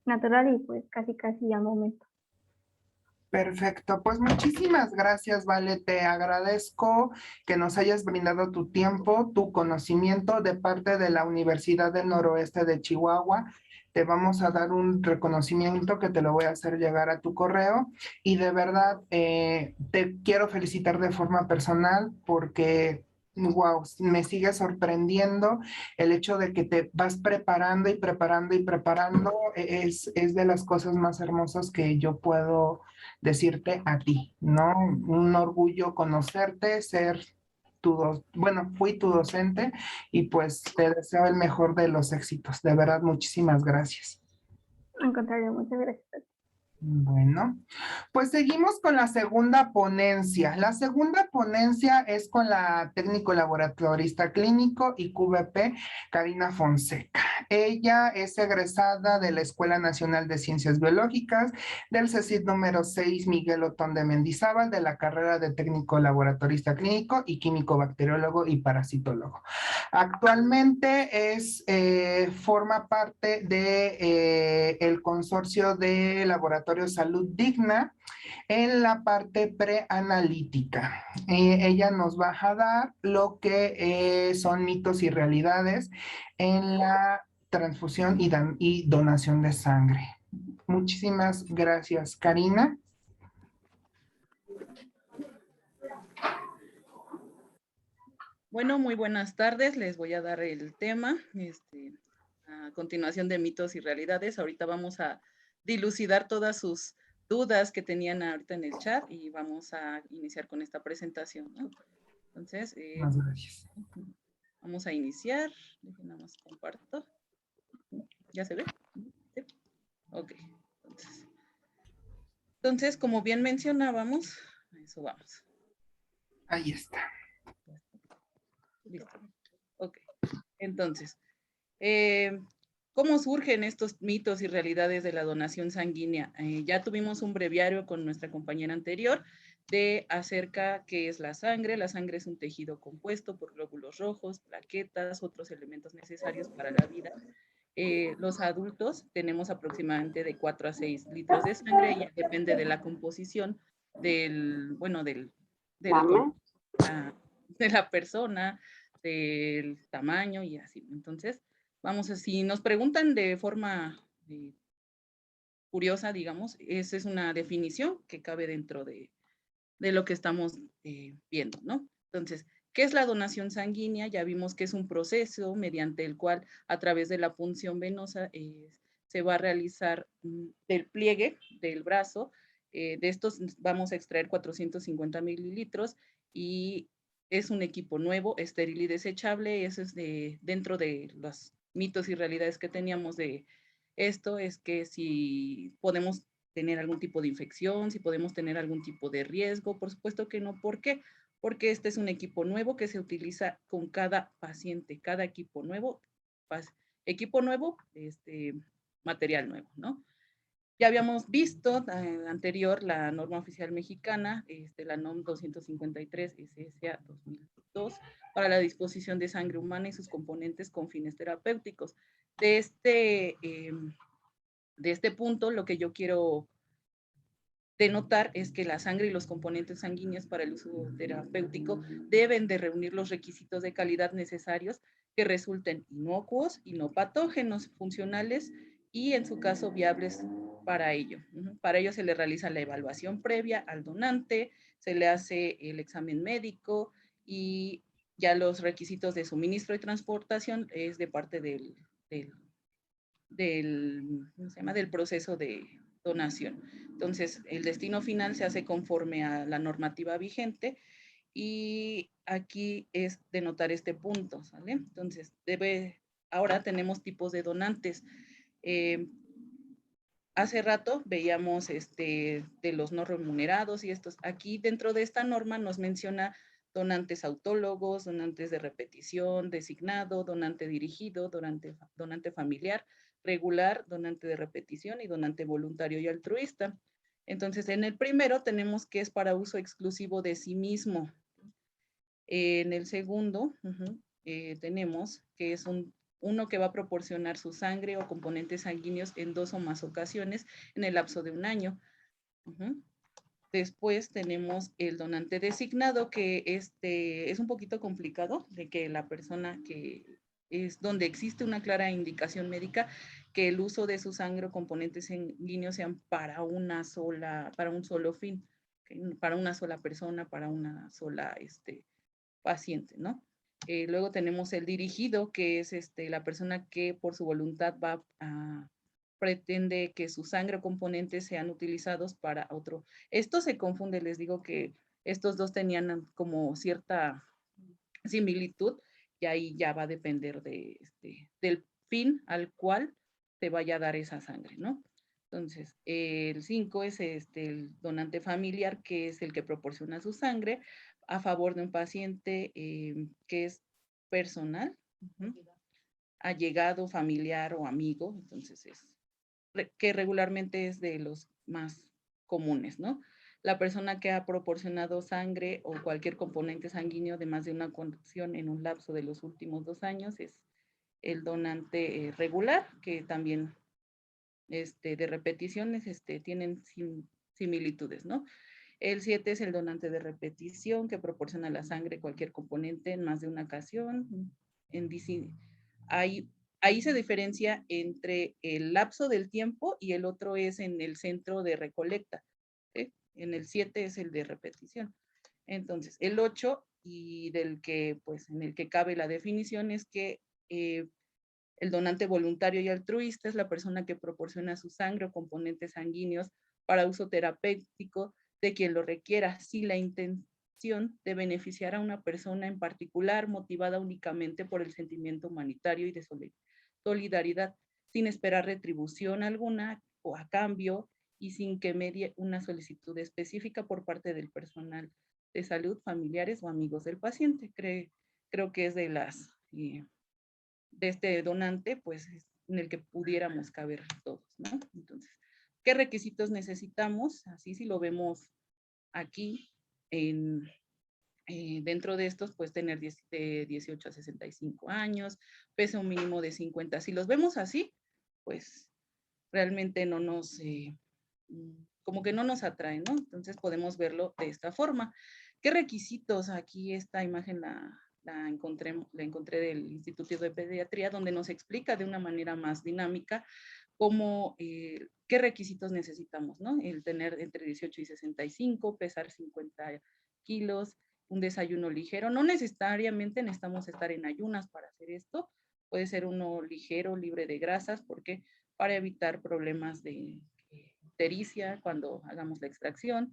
natural y pues casi al momento. Perfecto, pues muchísimas gracias, Vale. Te agradezco que nos hayas brindado tu tiempo, tu conocimiento de parte de la Universidad del Noroeste de Chihuahua. Te vamos a dar un reconocimiento que te lo voy a hacer llegar a tu correo, y de verdad te quiero felicitar de forma personal porque wow, me sigue sorprendiendo el hecho de que te vas preparando y preparando y preparando. Es de las cosas más hermosas que yo puedo decirte a ti, ¿no? Un orgullo conocerte, fui tu docente, y pues te deseo el mejor de los éxitos. De verdad, muchísimas gracias. Al contrario, muchas gracias. Bueno, pues seguimos con la segunda ponencia. La segunda ponencia es con la técnico laboratorista clínico y QVP, Karina Fonseca. Ella es egresada de la Escuela Nacional de Ciencias Biológicas, del CECIT número 6 Miguel Otón de Mendizábal, de la carrera de técnico laboratorista clínico y químico bacteriólogo y parasitólogo. Actualmente forma parte de el consorcio de Laboratorio Salud Digna en la parte preanalítica. Ella nos va a dar lo que son mitos y realidades en la transfusión y donación de sangre. Muchísimas gracias, Karina. Bueno, muy buenas tardes. Les voy a dar el tema a continuación de mitos y realidades. Ahorita vamos a dilucidar todas sus dudas que tenían ahorita en el chat y vamos a iniciar con esta presentación, ¿no? Entonces, Gracias. vamos a iniciar. Dejen nada más comparto. ¿Ya se ve? ¿Sí? Ok. Entonces, como bien mencionábamos, a eso vamos. Ahí está. Listo. Ok. Entonces, ¿cómo surgen estos mitos y realidades de la donación sanguínea? Ya tuvimos un breviario con nuestra compañera anterior de acerca qué es la sangre. La sangre es un tejido compuesto por glóbulos rojos, plaquetas, otros elementos necesarios para la vida. Los adultos tenemos aproximadamente de 4 a 6 litros de sangre y depende de la composición de la persona, del tamaño y así. Entonces, vamos a, si nos preguntan de forma curiosa, digamos, esa es una definición que cabe dentro de lo que estamos viendo, ¿no? Entonces, ¿qué es la donación sanguínea? Ya vimos que es un proceso mediante el cual, a través de la punción venosa, se va a realizar del pliegue del brazo. De estos vamos a extraer 450 mililitros y es un equipo nuevo, estéril y desechable. Eso es dentro de los mitos y realidades que teníamos de esto, es que si podemos tener algún tipo de infección, si podemos tener algún tipo de riesgo, por supuesto que no. ¿Por qué? Porque este es un equipo nuevo que se utiliza con cada paciente, cada equipo nuevo, material nuevo, ¿no? Ya habíamos visto anterior la norma oficial mexicana, la NOM 253 SSA 2002, para la disposición de sangre humana y sus componentes con fines terapéuticos. De este punto, lo que yo quiero denotar es que la sangre y los componentes sanguíneos para el uso terapéutico deben de reunir los requisitos de calidad necesarios que resulten inocuos y no patógenos, funcionales y en su caso viables para ello. Para ello se le realiza la evaluación previa al donante, se le hace el examen médico y ya los requisitos de suministro y transportación es de parte del proceso de donación. Entonces, el destino final se hace conforme a la normativa vigente y aquí es denotar este punto, ¿sale? Entonces, ahora tenemos tipos de donantes. Hace rato veíamos de los no remunerados y estos. Aquí dentro de esta norma nos menciona donantes autólogos, donantes de repetición, designado, donante dirigido, donante familiar, regular, donante de repetición y donante voluntario y altruista. Entonces, en el primero tenemos que es para uso exclusivo de sí mismo. En el segundo, tenemos que es uno que va a proporcionar su sangre o componentes sanguíneos en 2 o más ocasiones en el lapso de 1 año. Después tenemos el donante designado, que es un poquito complicado, de que la persona que es donde existe una clara indicación médica que el uso de su sangre o componentes sanguíneos sean para un solo fin, para una sola persona, para una sola paciente, ¿no? Luego tenemos el dirigido, que es la persona que por su voluntad pretende que su sangre o componentes sean utilizados para otro. Esto se confunde, les digo que estos dos tenían como cierta similitud y ahí ya va a depender del fin al cual se vaya a dar esa sangre, ¿no? Entonces, el 5 es el donante familiar, que es el que proporciona su sangre a favor de un paciente que es personal, allegado, familiar o amigo. Entonces, que regularmente es de los más comunes, ¿no? La persona que ha proporcionado sangre o cualquier componente sanguíneo de más de una condición en un lapso de los últimos 2 años es el donante regular, que también de repeticiones tienen similitudes, ¿no? El 7 es el donante de repetición, que proporciona la sangre cualquier componente en más de una ocasión. Ahí se diferencia entre el lapso del tiempo y el otro es en el centro de recolecta. ¿Sí? En el 7 es el de repetición. Entonces, el 8 y en el que cabe la definición es que el donante voluntario y altruista es la persona que proporciona su sangre o componentes sanguíneos para uso terapéutico de quien lo requiera, si la intención de beneficiar a una persona en particular motivada únicamente por el sentimiento humanitario y de solidaridad, sin esperar retribución alguna o a cambio y sin que medie una solicitud específica por parte del personal de salud, familiares o amigos del paciente. Creo que es de este donante, pues, en el que pudiéramos caber todos, ¿no? Entonces, ¿qué requisitos necesitamos? Así, si lo vemos aquí, dentro de estos, pues, tener de 18 a 65 años, peso un mínimo de 50. Si los vemos así, pues, realmente no nos, como que no nos atrae, ¿no? Entonces, podemos verlo de esta forma. ¿Qué requisitos? Aquí esta imagen la encontré del Instituto de Pediatría, donde nos explica de una manera más dinámica cómo, qué requisitos necesitamos, ¿no? El tener entre 18 y 65, pesar 50 kilos, un desayuno ligero. No necesariamente necesitamos estar en ayunas para hacer esto. Puede ser uno ligero, libre de grasas, porque para evitar problemas de ictericia cuando hagamos la extracción.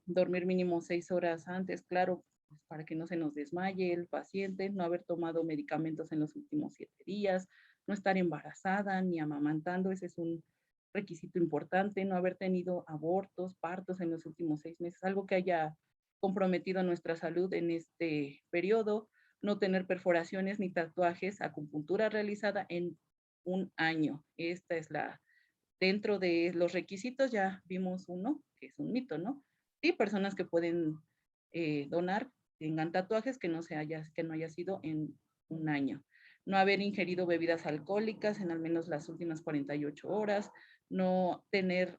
Dormir mínimo 6 horas antes, claro, pues para que no se nos desmaye el paciente, no haber tomado medicamentos en los últimos 7 días, no estar embarazada ni amamantando, ese es un requisito importante, no haber tenido abortos, partos en los últimos 6 meses, algo que haya comprometido nuestra salud en este periodo, no tener perforaciones ni tatuajes, acupuntura realizada en 1 año. Esta es dentro de los requisitos ya vimos uno, que es un mito, ¿no? Sí, personas que pueden donar, tengan tatuajes que no haya sido en 1 año. No haber ingerido bebidas alcohólicas en al menos las últimas 48 horas, no tener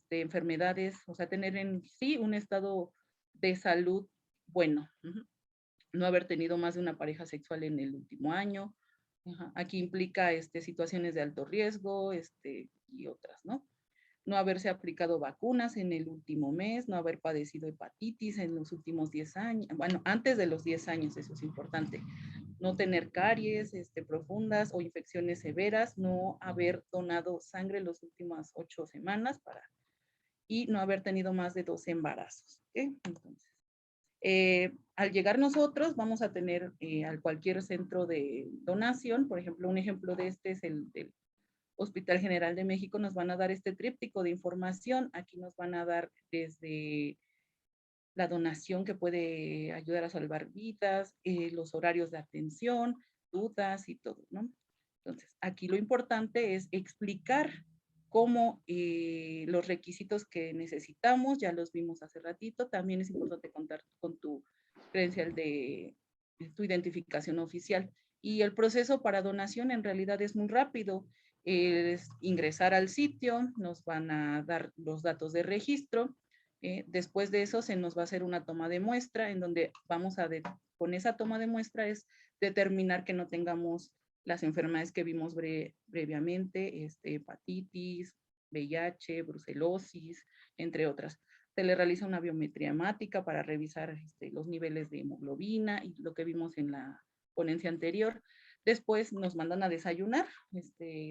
enfermedades, o sea, tener en sí un estado de salud bueno. No haber tenido más de una pareja sexual en el último año. Aquí implica situaciones de alto riesgo y otras, ¿no? No haberse aplicado vacunas en el último mes, no haber padecido hepatitis en los últimos 10 años, bueno, antes de los 10 años, eso es importante. No tener caries profundas o infecciones severas, no haber donado sangre en las últimas 8 semanas y no haber tenido más de 2 embarazos. ¿Okay? Entonces, al llegar nosotros vamos a tener a cualquier centro de donación, por ejemplo, un ejemplo de este es el del Hospital General de México, nos van a dar este tríptico de información, aquí nos van a dar desde la donación que puede ayudar a salvar vidas, los horarios de atención, dudas y todo, ¿no? Entonces, aquí lo importante es explicar cómo los requisitos que necesitamos, ya los vimos hace ratito, también es importante contar con tu credencial de tu identificación oficial. Y el proceso para donación en realidad es muy rápido, es ingresar al sitio, nos van a dar los datos de registro, después de eso se nos va a hacer una toma de muestra en donde vamos a, con esa toma de muestra es determinar que no tengamos las enfermedades que vimos previamente, hepatitis, VIH, brucelosis, entre otras. Se le realiza una biometría hemática para revisar los niveles de hemoglobina y lo que vimos en la ponencia anterior. Después nos mandan a desayunar,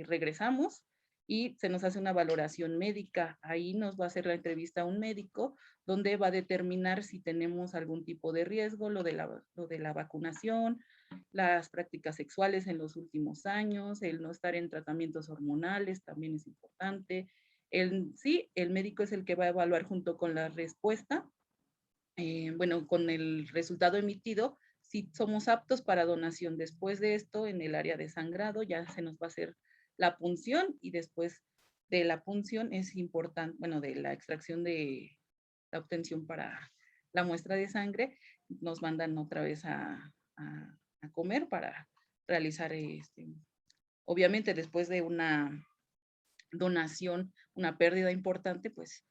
regresamos y se nos hace una valoración médica. Ahí nos va a hacer la entrevista a un médico donde va a determinar si tenemos algún tipo de riesgo, lo de la vacunación, las prácticas sexuales en los últimos años, el no estar en tratamientos hormonales también es importante, Sí, el médico es el que va a evaluar junto con la respuesta, bueno, con el resultado emitido, si somos aptos para donación. Después de esto, en el área de sangrado, ya se nos va a hacer la punción y después de la punción es importante, bueno, de la extracción de la obtención para la muestra de sangre, nos mandan otra vez a comer para realizar, obviamente después de una donación, una pérdida importante, pues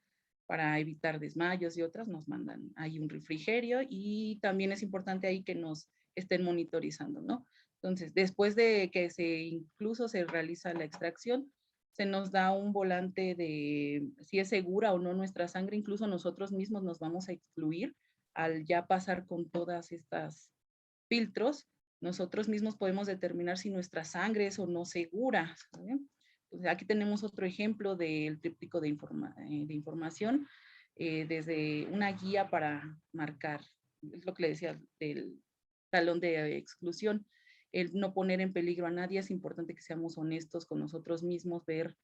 para evitar desmayos y otras, nos mandan ahí un refrigerio y también es importante ahí que nos estén monitorizando, ¿no? Entonces, después de que incluso se realiza la extracción, se nos da un volante de si es segura o no nuestra sangre, incluso nosotros mismos nos vamos a excluir al ya pasar con todas estas filtros, nosotros mismos podemos determinar si nuestra sangre es o no segura, ¿saben? Entonces, aquí tenemos otro ejemplo del tríptico de información, desde una guía para marcar, es lo que le decía, del talón de exclusión, el no poner en peligro a nadie, es importante que seamos honestos con nosotros mismos, ver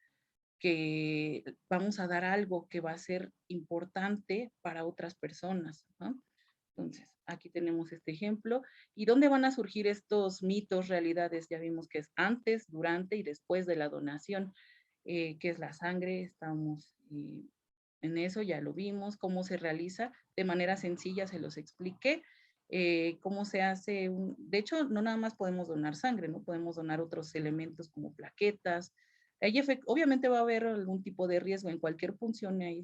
que vamos a dar algo que va a ser importante para otras personas, ¿no? Entonces, aquí tenemos este ejemplo. ¿Y dónde van a surgir estos mitos, realidades? Ya vimos que es antes, durante y después de la donación. ¿Qué es la sangre? Estamos en eso, ya lo vimos. ¿Cómo se realiza? De manera sencilla se los expliqué. ¿Cómo se hace? De hecho, no nada más podemos donar sangre, ¿no? Podemos donar otros elementos como plaquetas. Obviamente va a haber algún tipo de riesgo. En cualquier función hay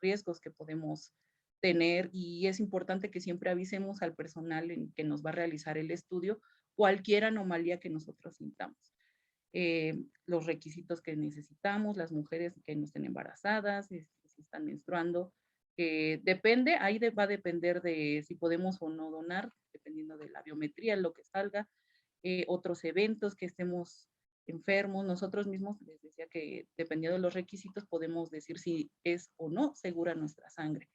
riesgos que podemos tener y es importante que siempre avisemos al personal que nos va a realizar el estudio cualquier anomalía que nosotros sintamos. Los requisitos que necesitamos, las mujeres que no estén embarazadas, si están menstruando, depende, ahí va a depender de si podemos o no donar, dependiendo de la biometría, lo que salga, otros eventos que estemos enfermos, nosotros mismos les decía que dependiendo de los requisitos podemos decir si es o no segura nuestra sangre.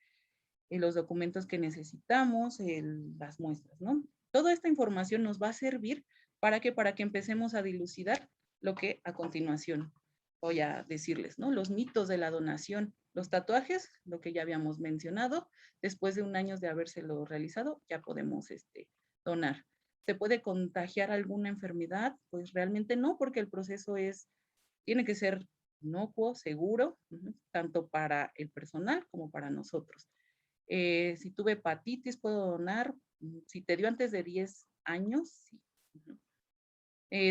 Los documentos que necesitamos, las muestras, ¿no? Toda esta información nos va a servir para que empecemos a dilucidar lo que a continuación voy a decirles, ¿no? Los mitos de la donación, los tatuajes, lo que ya habíamos mencionado, después de 1 año de habérselo realizado, ya podemos donar. ¿Se puede contagiar alguna enfermedad? Pues realmente no, porque el proceso tiene que ser inocuo, seguro, tanto para el personal como para nosotros. Si tuve hepatitis, puedo donar. Si te dio antes de 10 años, sí.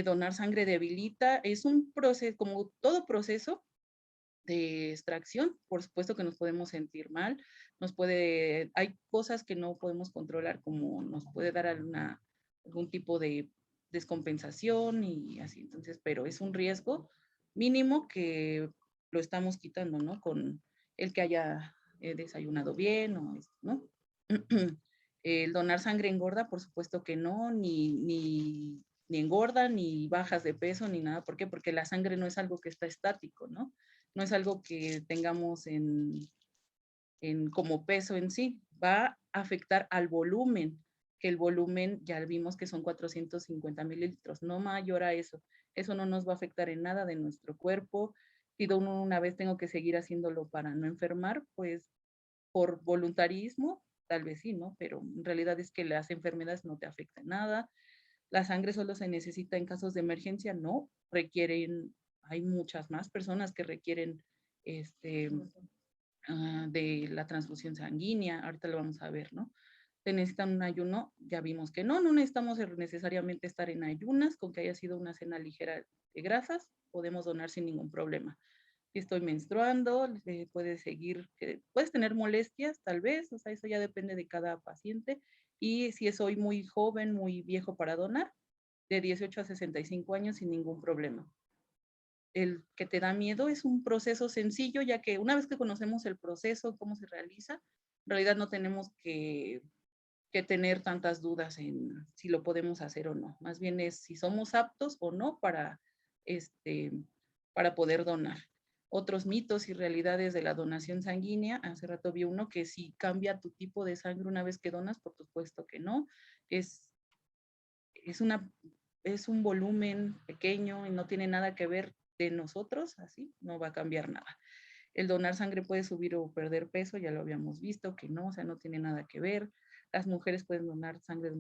Donar sangre debilita. Es un proceso, como todo proceso de extracción, por supuesto que nos podemos sentir mal. Hay cosas que no podemos controlar, como nos puede dar algún tipo de descompensación y así. Entonces, pero es un riesgo mínimo que lo estamos quitando, ¿no? Con el que haya desayunado bien, ¿no? El donar sangre engorda, por supuesto que no, ni engorda, ni bajas de peso, ni nada. ¿Por qué? Porque la sangre no es algo que está estático, ¿no? No es algo que tengamos como peso en sí. Va a afectar al volumen, que el volumen ya vimos que son 450 mililitros, no mayor a eso. Eso no nos va a afectar en nada de nuestro cuerpo. Si dono una vez, tengo que seguir haciéndolo para no enfermar, pues por voluntarismo, tal vez sí, ¿no? Pero en realidad es que las enfermedades no te afectan nada. La sangre solo se necesita en casos de emergencia, no. Hay muchas más personas que requieren de la transfusión sanguínea, ahorita lo vamos a ver, ¿no? Se necesitan un ayuno, ya vimos que no necesitamos necesariamente estar en ayunas, con que haya sido una cena ligera de grasas, podemos donar sin ningún problema. Si estoy menstruando, puedes tener molestias, tal vez, o sea, eso ya depende de cada paciente, y si soy muy joven, muy viejo para donar, de 18 a 65 años sin ningún problema. El que te da miedo es un proceso sencillo, ya que una vez que conocemos el proceso, cómo se realiza, en realidad no tenemos que tener tantas dudas en si lo podemos hacer o no. Más bien es si somos aptos o no para poder donar. Otros mitos y realidades de la donación sanguínea. Hace rato vi uno que si cambia tu tipo de sangre una vez que donas, por supuesto que no. Es un volumen pequeño y no tiene nada que ver de nosotros, así no va a cambiar nada. El donar sangre puede subir o perder peso, ya lo habíamos visto, que no, o sea, no tiene nada que ver. Las mujeres pueden donar sangre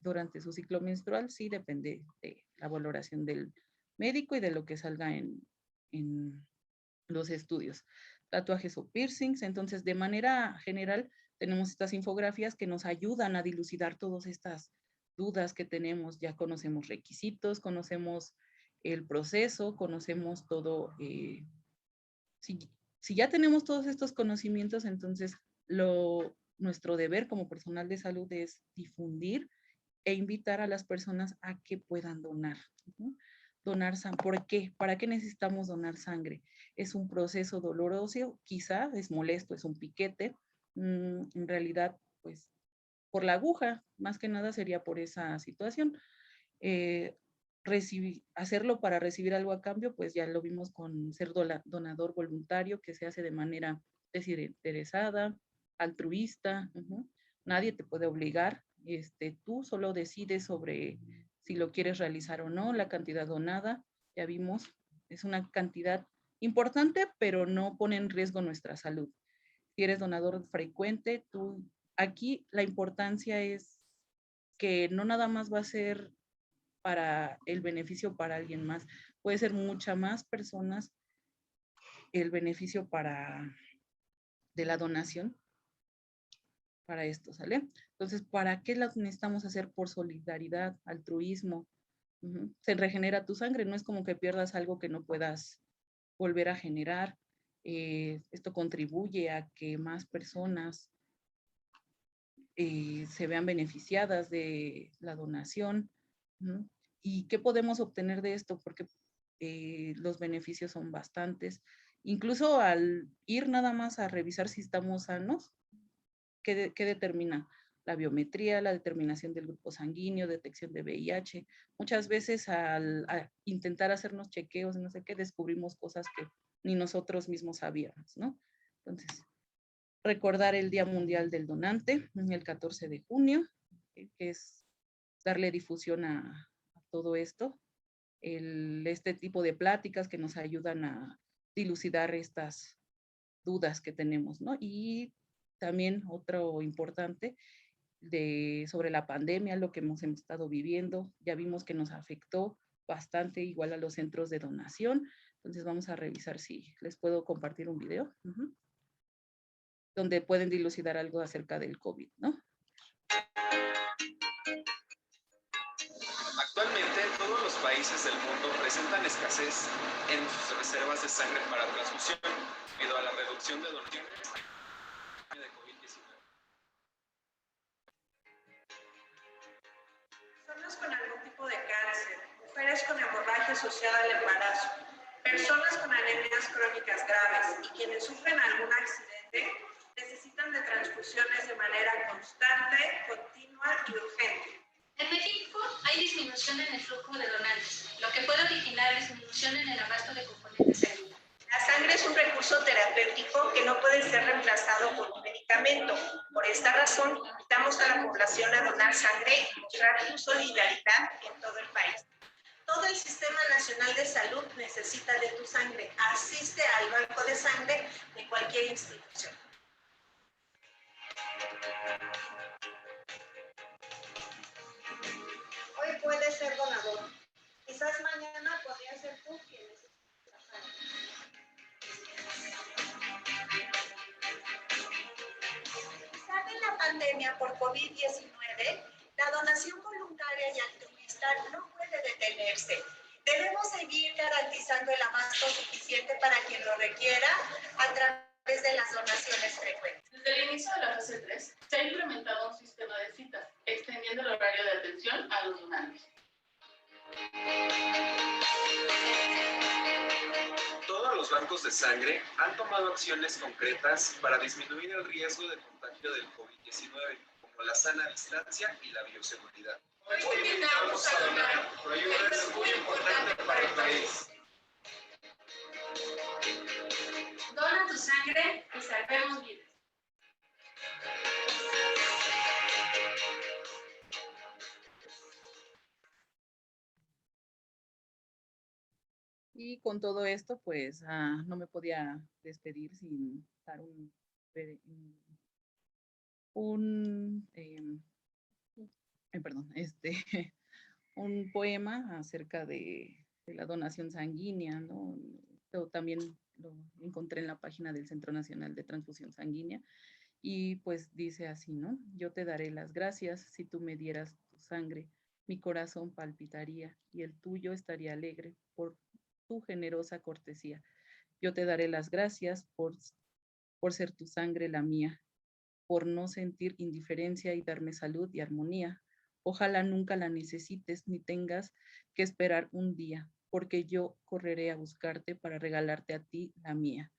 durante su ciclo menstrual, sí, depende de la valoración del médico y de lo que salga en los estudios. Tatuajes o piercings, entonces de manera general tenemos estas infografías que nos ayudan a dilucidar todas estas dudas que tenemos. Ya conocemos requisitos, conocemos el proceso, conocemos todo. Si ya tenemos todos estos conocimientos, entonces nuestro deber como personal de salud es difundir e invitar a las personas a que puedan donar. ¿No? Donar sangre. ¿Por qué? ¿Para qué necesitamos donar sangre? Es un proceso doloroso, quizá es molesto, es un piquete. En realidad, pues, por la aguja, más que nada sería por esa situación. Hacerlo para recibir algo a cambio, pues ya lo vimos con ser donador voluntario, que se hace de manera desinteresada, altruista. Nadie te puede obligar. Tú solo decides sobre si lo quieres realizar o no. La cantidad donada, ya vimos, es una cantidad importante, pero no pone en riesgo nuestra salud. Si eres donador frecuente, aquí la importancia es que no nada más va a ser para el beneficio para alguien más, puede ser muchas más personas el beneficio de la donación para esto, ¿sale? Entonces, ¿para qué las necesitamos hacer? Por solidaridad, altruismo. Se regenera tu sangre, no es como que pierdas algo que no puedas volver a generar. Esto contribuye a que más personas se vean beneficiadas de la donación. ¿Y qué podemos obtener de esto? Porque los beneficios son bastantes. Incluso al ir nada más a revisar si estamos sanos, ¿qué determina? La biometría, la determinación del grupo sanguíneo, detección de VIH. Muchas veces al intentar hacernos chequeos, no sé qué, descubrimos cosas que ni nosotros mismos sabíamos, ¿no? Entonces, recordar el Día Mundial del Donante, el 14 de junio, que es darle difusión a todo esto. Este tipo de pláticas que nos ayudan a dilucidar estas dudas que tenemos, ¿no? Y también otro importante sobre la pandemia, lo que hemos estado viviendo. Ya vimos que nos afectó bastante, igual a los centros de donación. Entonces vamos a revisar si les puedo compartir un video donde pueden dilucidar algo acerca del COVID, ¿no? Actualmente, todos los países del mundo presentan escasez en sus reservas de sangre para transfusión debido a la reducción de donaciones de COVID-19. Personas con algún tipo de cáncer, mujeres con hemorragia asociada al embarazo, personas con anemias crónicas graves y quienes sufren algún accidente necesitan de transfusiones de manera constante, continua y urgente. En México hay disminución en el flujo de donantes, lo que puede originar disminución en el abasto de componentes sanguíneos. La sangre es un recurso terapéutico que no puede ser reemplazado por un medicamento. Por esta razón, invitamos a la población a donar sangre y mostrar su solidaridad en todo el país. Todo el Sistema Nacional de Salud necesita de tu sangre. Asiste al banco de sangre de cualquier institución. Hoy puedes ser donador. Quizás mañana podría ser tú quien necesite la sangre. A pesar de la pandemia por COVID-19, la donación voluntaria y altruista no puede detenerse. Debemos seguir garantizando el abasto suficiente para quien lo requiera a través de las donaciones frecuentes. Desde el inicio de la fase 3, se ha implementado un sistema de citas, extendiendo el horario de atención a los donantes. Todos los bancos de sangre han tomado acciones concretas para disminuir el riesgo de contagio del COVID-19, como la sana distancia y la bioseguridad. Hoy te invitamos a donar. Tu ayuda es muy importante para el país. Dona tu sangre y salvemos vidas. Y con todo esto, pues no me podía despedir sin dar un poema acerca de la donación sanguínea, ¿no? Yo también lo encontré en la página del Centro Nacional de Transfusión Sanguínea y pues dice así, ¿no? Yo te daré las gracias si tú me dieras tu sangre, mi corazón palpitaría y el tuyo estaría alegre por tu generosa cortesía. Yo te daré las gracias por ser tu sangre la mía, por no sentir indiferencia y darme salud y armonía. Ojalá nunca la necesites ni tengas que esperar un día, porque yo correré a buscarte para regalarte a ti la mía.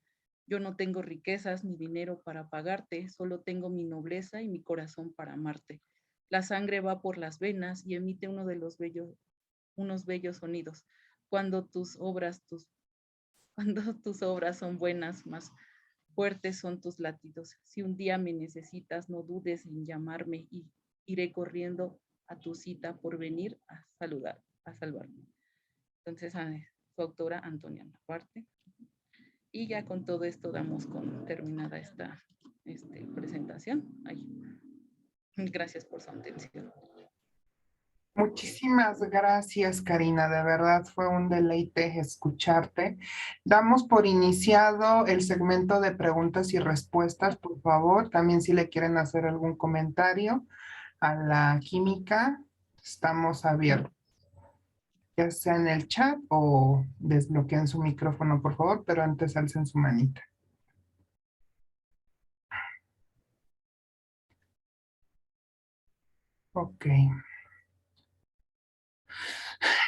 Yo no tengo riquezas ni dinero para pagarte, solo tengo mi nobleza y mi corazón para amarte. La sangre va por las venas y emite unos bellos sonidos. Cuando cuando tus obras son buenas, más fuertes son tus latidos. Si un día me necesitas, no dudes en llamarme y iré corriendo a tu cita por venir a salvarme. Entonces, su autora, Antonia Naparte. Y ya con todo esto damos con terminada esta presentación. Gracias por su atención. Muchísimas gracias, Karina. De verdad fue un deleite escucharte. Damos por iniciado el segmento de preguntas y respuestas, por favor. También si le quieren hacer algún comentario a la química, estamos abiertos. Ya sea en el chat o desbloqueen su micrófono, por favor, pero antes alcen su manita. Ok.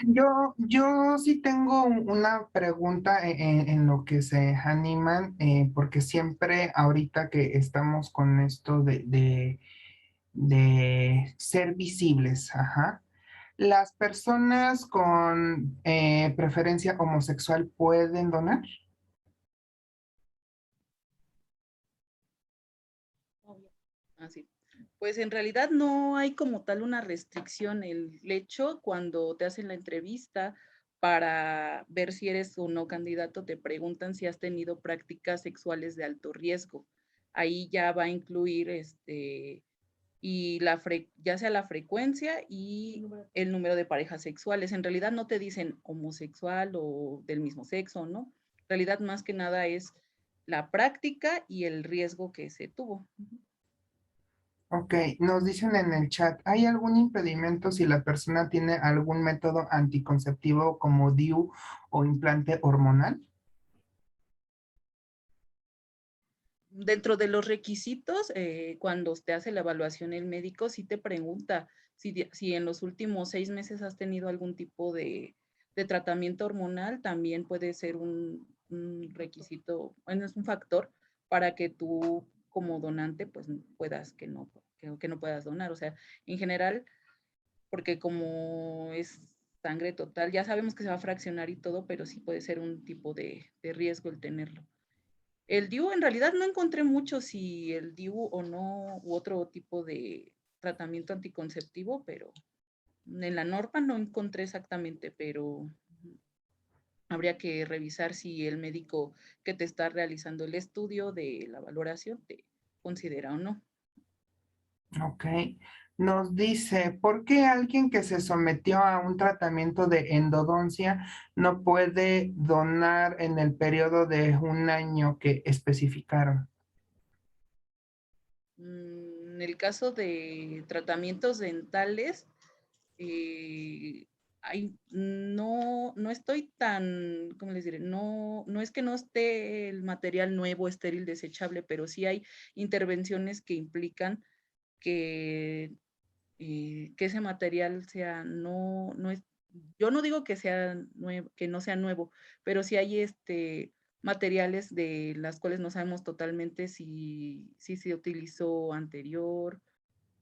Yo sí tengo una pregunta en lo que se animan, porque siempre ahorita que estamos con esto de ser visibles, ajá. ¿Las personas con preferencia homosexual pueden donar? Así. Pues en realidad no hay como tal una restricción. El hecho, cuando te hacen la entrevista para ver si eres o no candidato, te preguntan si has tenido prácticas sexuales de alto riesgo. Ahí ya va a incluir y ya sea la frecuencia y el número de parejas sexuales. En realidad no te dicen homosexual o del mismo sexo, ¿no? En realidad más que nada es la práctica y el riesgo que se tuvo. Ok, nos dicen en el chat, ¿hay algún impedimento si la persona tiene algún método anticonceptivo como DIU o implante hormonal? Dentro de los requisitos, cuando te hace la evaluación el médico, sí te pregunta si en los últimos 6 meses has tenido algún tipo de tratamiento hormonal, también puede ser un requisito, bueno, es un factor para que tú como donante pues puedas que no puedas donar. O sea, en general, porque como es sangre total, ya sabemos que se va a fraccionar y todo, pero sí puede ser un tipo de riesgo el tenerlo. El DIU, en realidad no encontré mucho si el DIU o no, u otro tipo de tratamiento anticonceptivo, pero en la norma no encontré exactamente, pero habría que revisar si el médico que te está realizando el estudio de la valoración te considera o no. Ok. Nos dice, ¿por qué alguien que se sometió a un tratamiento de endodoncia no puede donar en el periodo de 1 año que especificaron? En el caso de tratamientos dentales, no estoy tan, ¿cómo les diré? No es que no esté el material nuevo, estéril, desechable, pero sí hay intervenciones que implican que ese material sea, yo no digo que sea nuevo, que no sea nuevo, pero sí hay materiales de las cuales no sabemos totalmente si se utilizó anterior.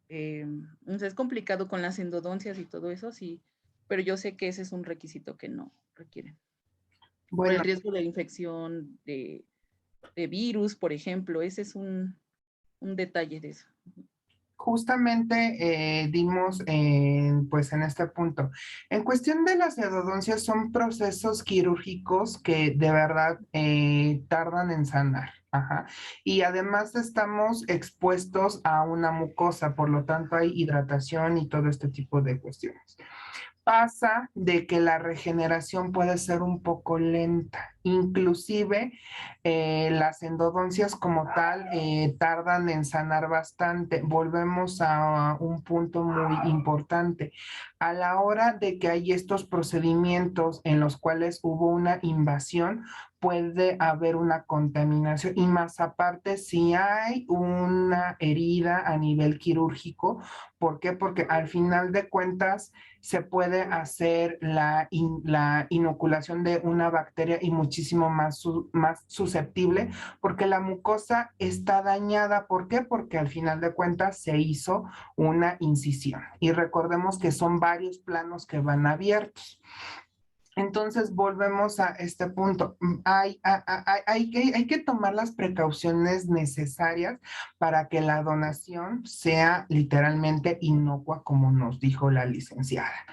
Es complicado con las endodoncias y todo eso, sí, pero yo sé que ese es un requisito que no requieren. Por el Bueno, riesgo de infección de virus, por ejemplo, ese es un detalle de eso. Justamente dimos pues en este punto. En cuestión de las endodoncias son procesos quirúrgicos que de verdad tardan en sanar. Ajá. Y además estamos expuestos a una mucosa, por lo tanto hay hidratación y todo este tipo de cuestiones. Pasa de que la regeneración puede ser un poco lenta, inclusive las endodoncias como tal tardan en sanar bastante. Volvemos a un punto muy importante. A la hora de que hay estos procedimientos en los cuales hubo una invasión, puede haber una contaminación y más aparte si hay una herida a nivel quirúrgico. ¿Por qué? Porque al final de cuentas se puede hacer la inoculación de una bacteria y muchísimo más, más susceptible porque la mucosa está dañada. ¿Por qué? Porque al final de cuentas se hizo una incisión. Y recordemos que son varios planos que van abiertos. Entonces volvemos a este punto. Hay que tomar las precauciones necesarias para que la donación sea literalmente inocua, como nos dijo la licenciada,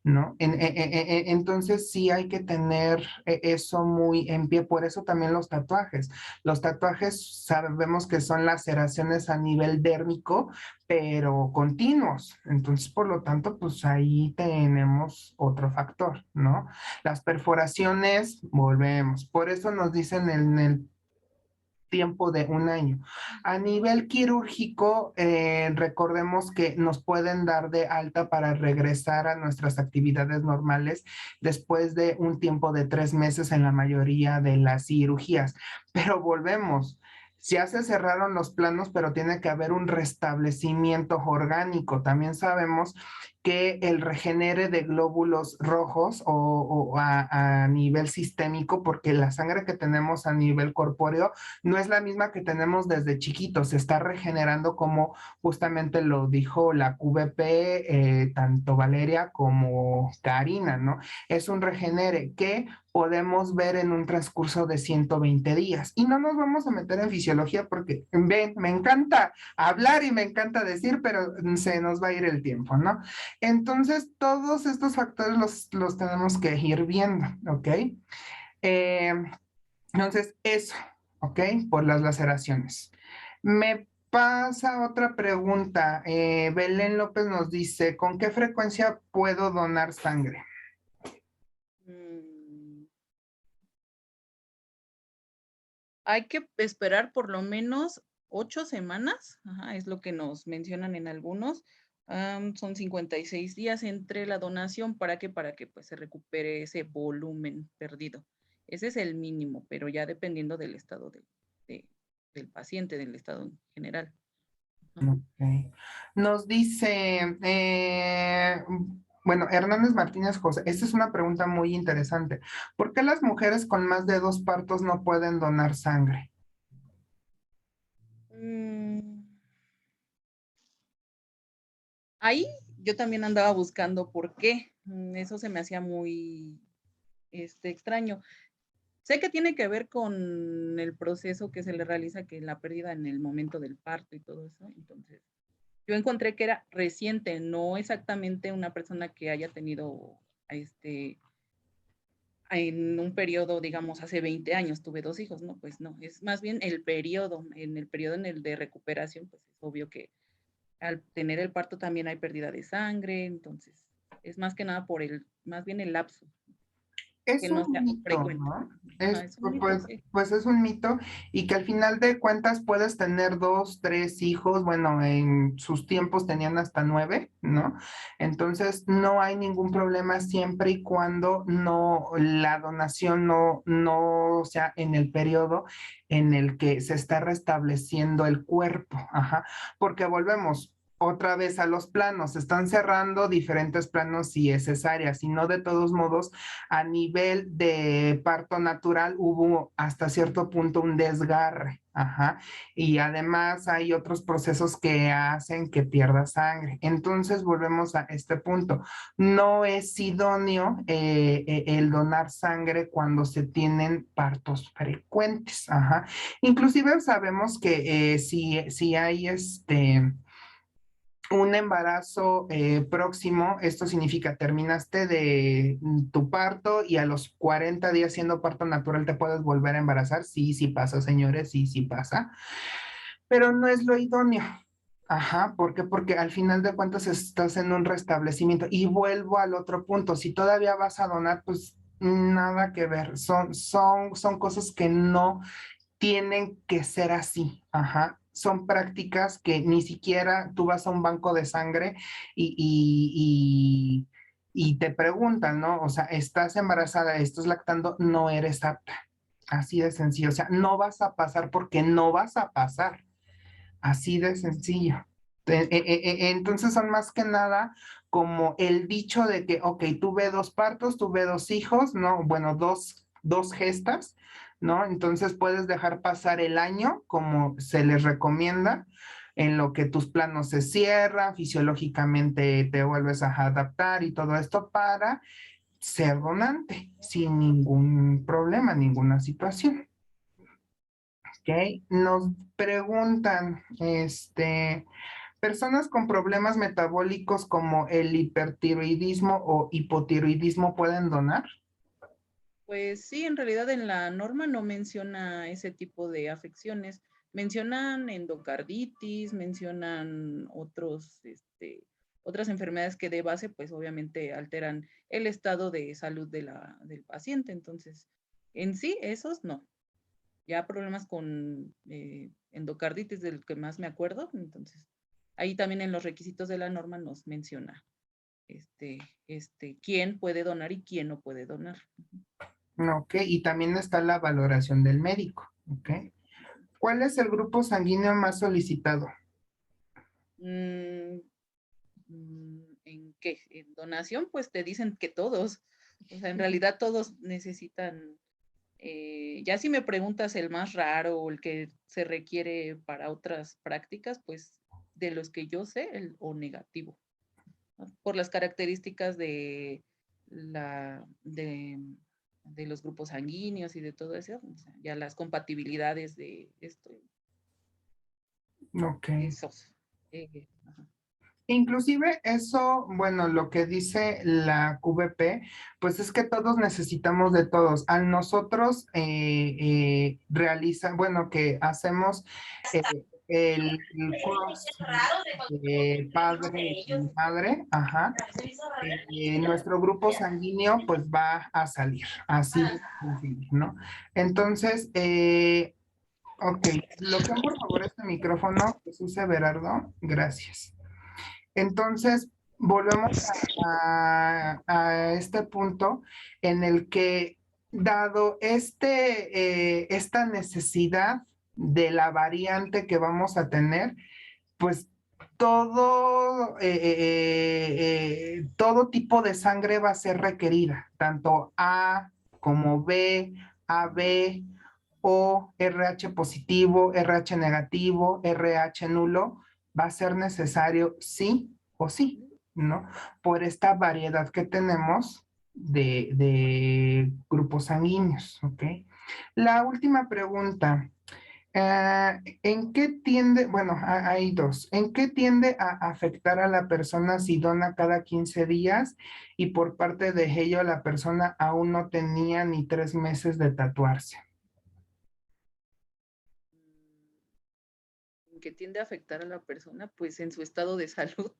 ¿no? Entonces sí hay que tener eso muy en pie. Por eso también los tatuajes. Los tatuajes sabemos que son laceraciones a nivel dérmico, pero continuos. Entonces, por lo tanto, pues ahí tenemos otro factor, ¿no? Las perforaciones, volvemos. Por eso nos dicen en el tiempo de un año. A nivel quirúrgico, recordemos que nos pueden dar de alta para regresar a nuestras actividades normales después de un tiempo de 3 meses en la mayoría de las cirugías. Pero volvemos. Ya se cerraron los planos, pero tiene que haber un restablecimiento orgánico. También sabemos que el regenere de glóbulos rojos o a nivel sistémico, porque la sangre que tenemos a nivel corpóreo no es la misma que tenemos desde chiquitos, se está regenerando como justamente lo dijo la QVP, tanto Valeria como Karina, ¿no? Es un regenere que podemos ver en un transcurso de 120 días. Y no nos vamos a meter en fisiología porque, ven, me encanta hablar y me encanta decir, pero se nos va a ir el tiempo, ¿no? Entonces, todos estos factores los tenemos que ir viendo, ¿ok? Entonces, eso, ¿ok? Por las laceraciones. Me pasa otra pregunta. Belén López nos dice, ¿con qué frecuencia puedo donar sangre? Hay que esperar por lo menos 8 semanas, ajá, es lo que nos mencionan en algunos. Son 56 días entre la donación. ¿Para qué? Para que pues, se recupere ese volumen perdido. Ese es el mínimo, pero ya dependiendo del estado del paciente, del estado en general. Okay. Nos dice, bueno, Hernández Martínez José, esta es una pregunta muy interesante. ¿Por qué las mujeres con más de 2 partos no pueden donar sangre? Ahí yo también andaba buscando por qué. Eso se me hacía muy extraño. Sé que tiene que ver con el proceso que se le realiza, que la pérdida en el momento del parto y todo eso. Entonces, yo encontré que era reciente, no exactamente una persona que haya tenido en un periodo, digamos, hace 20 años tuve 2 hijos, no, pues no, es más bien el periodo, en el de recuperación, pues es obvio que al tener el parto también hay pérdida de sangre, entonces es más que nada más bien el lapso. Es Que no un sea mito, frecuente. ¿no? Es un mito, pues, sí. pues es un mito y que al final de cuentas puedes tener 2, 3 hijos, bueno, en sus tiempos tenían hasta 9, ¿no? Entonces no hay ningún problema siempre y cuando la donación no sea en el periodo en el que se está restableciendo el cuerpo, ajá, porque volvemos otra vez a los planos, se están cerrando diferentes planos si es cesárea, si no de todos modos a nivel de parto natural hubo hasta cierto punto un desgarre, ajá, y además hay otros procesos que hacen que pierda sangre. Entonces volvemos a este punto. No es idóneo el donar sangre cuando se tienen partos frecuentes, ajá. Inclusive sabemos que si hay un embarazo próximo, esto significa terminaste de tu parto y a los 40 días siendo parto natural te puedes volver a embarazar. Sí, sí pasa, señores, sí, sí pasa, pero no es lo idóneo. Ajá, ¿por qué? Porque al final de cuentas estás en un restablecimiento y vuelvo al otro punto. Si todavía vas a donar, pues nada que ver. Son cosas que no tienen que ser así. Ajá. Son prácticas que ni siquiera tú vas a un banco de sangre y te preguntan, ¿no? O sea, estás embarazada, estás lactando, no eres apta. Así de sencillo. O sea, no vas a pasar porque no vas a pasar. Así de sencillo. Entonces son más que nada como el dicho de que, ok, tuve 2 partos, tuve 2 hijos, ¿no? Bueno, dos gestas, ¿no? Entonces puedes dejar pasar el año como se les recomienda, en lo que tus planos se cierran, fisiológicamente te vuelves a adaptar y todo esto para ser donante sin ningún problema, ninguna situación. ¿Ok? Nos preguntan, personas con problemas metabólicos como el hipertiroidismo o hipotiroidismo pueden donar. Pues sí, en realidad en la norma no menciona ese tipo de afecciones. Mencionan endocarditis, mencionan otras enfermedades que de base, pues obviamente alteran el estado de salud del paciente. Entonces, en sí, esos no. Ya problemas con endocarditis, del que más me acuerdo. Entonces, ahí también en los requisitos de la norma nos menciona quién puede donar y quién no puede donar. Ok, y también está la valoración del médico. Ok. ¿Cuál es el grupo sanguíneo más solicitado? ¿En qué? En donación, pues te dicen que todos. O sea, en realidad todos necesitan. Ya si me preguntas el más raro o el que se requiere para otras prácticas, pues de los que yo sé, el O negativo, ¿no? Por las características de los grupos sanguíneos y de todo eso, o sea, ya las compatibilidades de esto, Ok. esos. Ajá. Inclusive eso, bueno, lo que dice la QVP, pues es que todos necesitamos de todos. Al nosotros bueno, que hacemos el cross padre y madre, ajá, nuestro grupo sanguíneo pues va a salir, así de sencillo, ¿no? Entonces, ok, bloquean por favor este micrófono, Jesús Everardo, gracias. Entonces, volvemos a este punto en el que, dado esta necesidad de la variante que vamos a tener, pues todo tipo de sangre va a ser requerida, tanto A como B, AB, O, RH positivo, RH negativo, RH nulo, va a ser necesario sí o sí, ¿no? Por esta variedad que tenemos de grupos sanguíneos, ¿ok? La última pregunta. ¿En qué tiende, bueno, hay dos, ¿en qué tiende a afectar a la persona si dona cada 15 días y por parte de ello la persona aún no tenía ni 3 meses de tatuarse? Que tiende a afectar a la persona, pues en su estado de salud,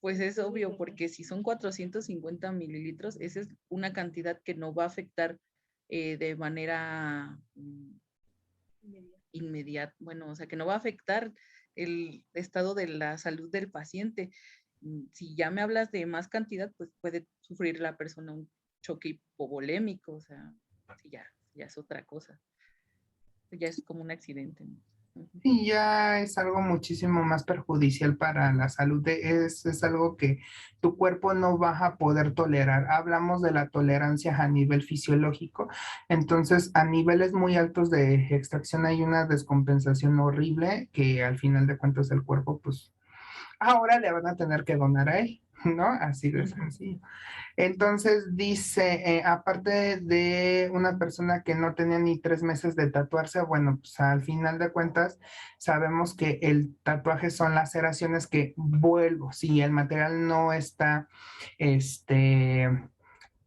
pues es obvio, porque si son 450 mililitros, esa es una cantidad que no va a afectar de manera inmediata, bueno, o sea, que no va a afectar el estado de la salud del paciente. Si ya me hablas de más cantidad, pues puede sufrir la persona un choque hipovolémico, o sea, sí, ya es otra cosa, ya es como un accidente, ¿no? Y ya es algo muchísimo más perjudicial para la salud. Es algo que tu cuerpo no va a poder tolerar. Hablamos de la tolerancia a nivel fisiológico. Entonces, a niveles muy altos de extracción hay una descompensación horrible que al final de cuentas el cuerpo pues ahora le van a tener que donar a él, ¿no? Así de sencillo. Entonces dice, aparte de una persona que no tenía ni 3 meses de tatuarse, bueno, pues al final de cuentas sabemos que el tatuaje son laceraciones que vuelvo, si el material no está,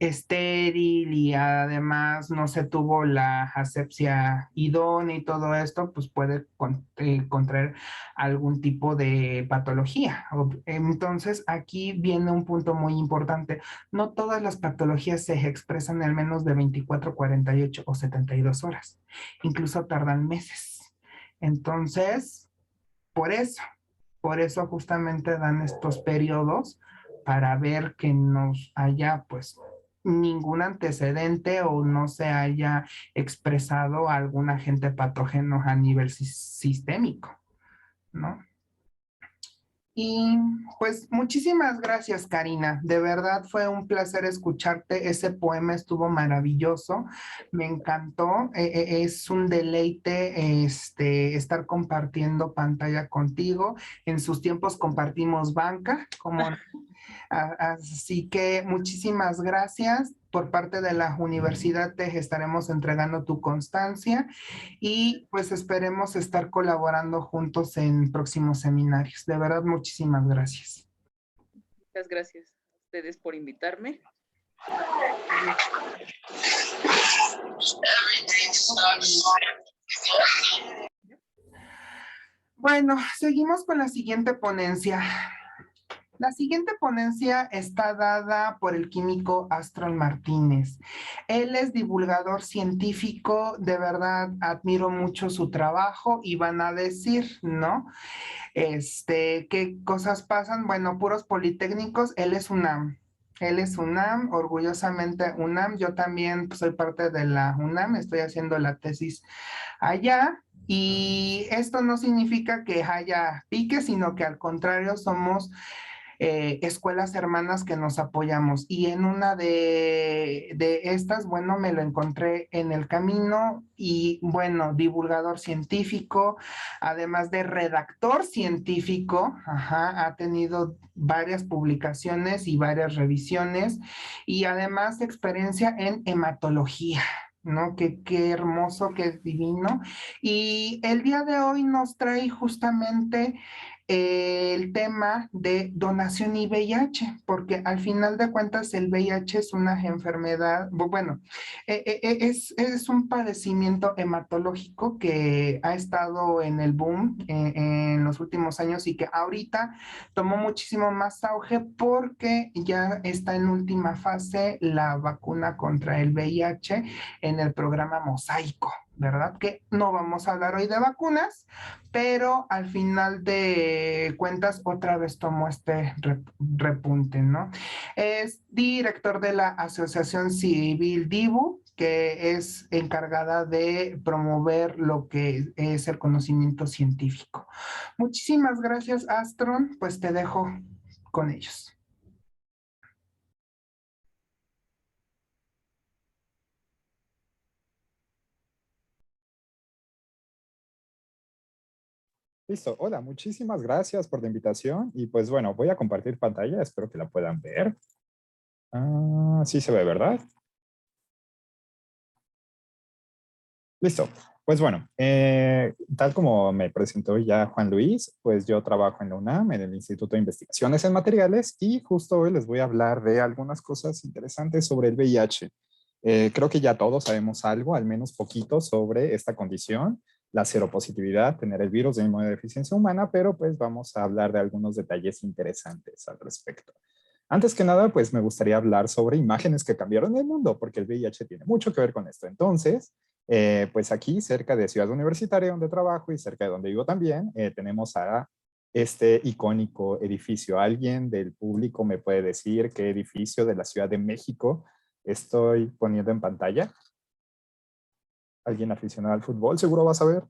estéril y además no se tuvo la asepsia idónea y todo esto, pues puede contraer algún tipo de patología. Entonces, aquí viene un punto muy importante. No todas las patologías se expresan en menos de 24, 48 o 72 horas. Incluso tardan meses. Entonces, por eso justamente dan estos periodos para ver que no haya pues ningún antecedente o no se haya expresado algún agente patógeno a nivel sistémico, ¿no? Y pues muchísimas gracias, Karina. De verdad fue un placer escucharte. Ese poema estuvo maravilloso. Me encantó. Es un deleite estar compartiendo pantalla contigo. En sus tiempos compartimos banca, como así que muchísimas gracias. Por parte de la universidad te estaremos entregando tu constancia y pues esperemos estar colaborando juntos en próximos seminarios. De verdad, muchísimas gracias. Muchas gracias a ustedes por invitarme. Bueno, seguimos con la siguiente ponencia. La siguiente ponencia está dada por el químico Astron Martínez. Él es divulgador científico, de verdad admiro mucho su trabajo y van a decir, ¿no? ¿Qué cosas pasan? Bueno, puros politécnicos, él es UNAM. Él es UNAM, orgullosamente UNAM. Yo también pues, soy parte de la UNAM, estoy haciendo la tesis allá. Y esto no significa que haya pique, sino que al contrario somos escuelas hermanas que nos apoyamos. Y en una de estas, bueno, me lo encontré en el camino y bueno, divulgador científico, además de redactor científico, ajá, ha tenido varias publicaciones y varias revisiones y además experiencia en hematología. ¿No? Qué hermoso, qué divino. Y el día de hoy nos trae justamente el tema de donación y VIH, porque al final de cuentas el VIH es una enfermedad, bueno, es un padecimiento hematológico que ha estado en el boom en los últimos años y que ahorita tomó muchísimo más auge porque ya está en última fase la vacuna contra el VIH en el programa Mosaico, ¿verdad? Que no vamos a hablar hoy de vacunas, pero al final de cuentas otra vez tomó este repunte, ¿no? Es director de la Asociación Civil DIVU, que es encargada de promover lo que es el conocimiento científico. Muchísimas gracias, Astron, pues te dejo con ellos. Listo, hola, muchísimas gracias por la invitación y pues bueno, voy a compartir pantalla, espero que la puedan ver. Sí se ve, ¿verdad? Listo, pues bueno, tal como me presentó ya Juan Luis, pues yo trabajo en la UNAM, en el Instituto de Investigaciones en Materiales y justo hoy les voy a hablar de algunas cosas interesantes sobre el VIH. Creo que ya todos sabemos algo, al menos poquito, sobre esta condición, la seropositividad, tener el virus de inmunodeficiencia humana, pero pues vamos a hablar de algunos detalles interesantes al respecto. Antes que nada, pues me gustaría hablar sobre imágenes que cambiaron el mundo, porque el VIH tiene mucho que ver con esto. Entonces, pues aquí cerca de Ciudad Universitaria, donde trabajo y cerca de donde vivo también, tenemos a este icónico edificio. ¿Alguien del público me puede decir qué edificio de la Ciudad de México estoy poniendo en pantalla? ¿Alguien aficionado al fútbol seguro va a saber?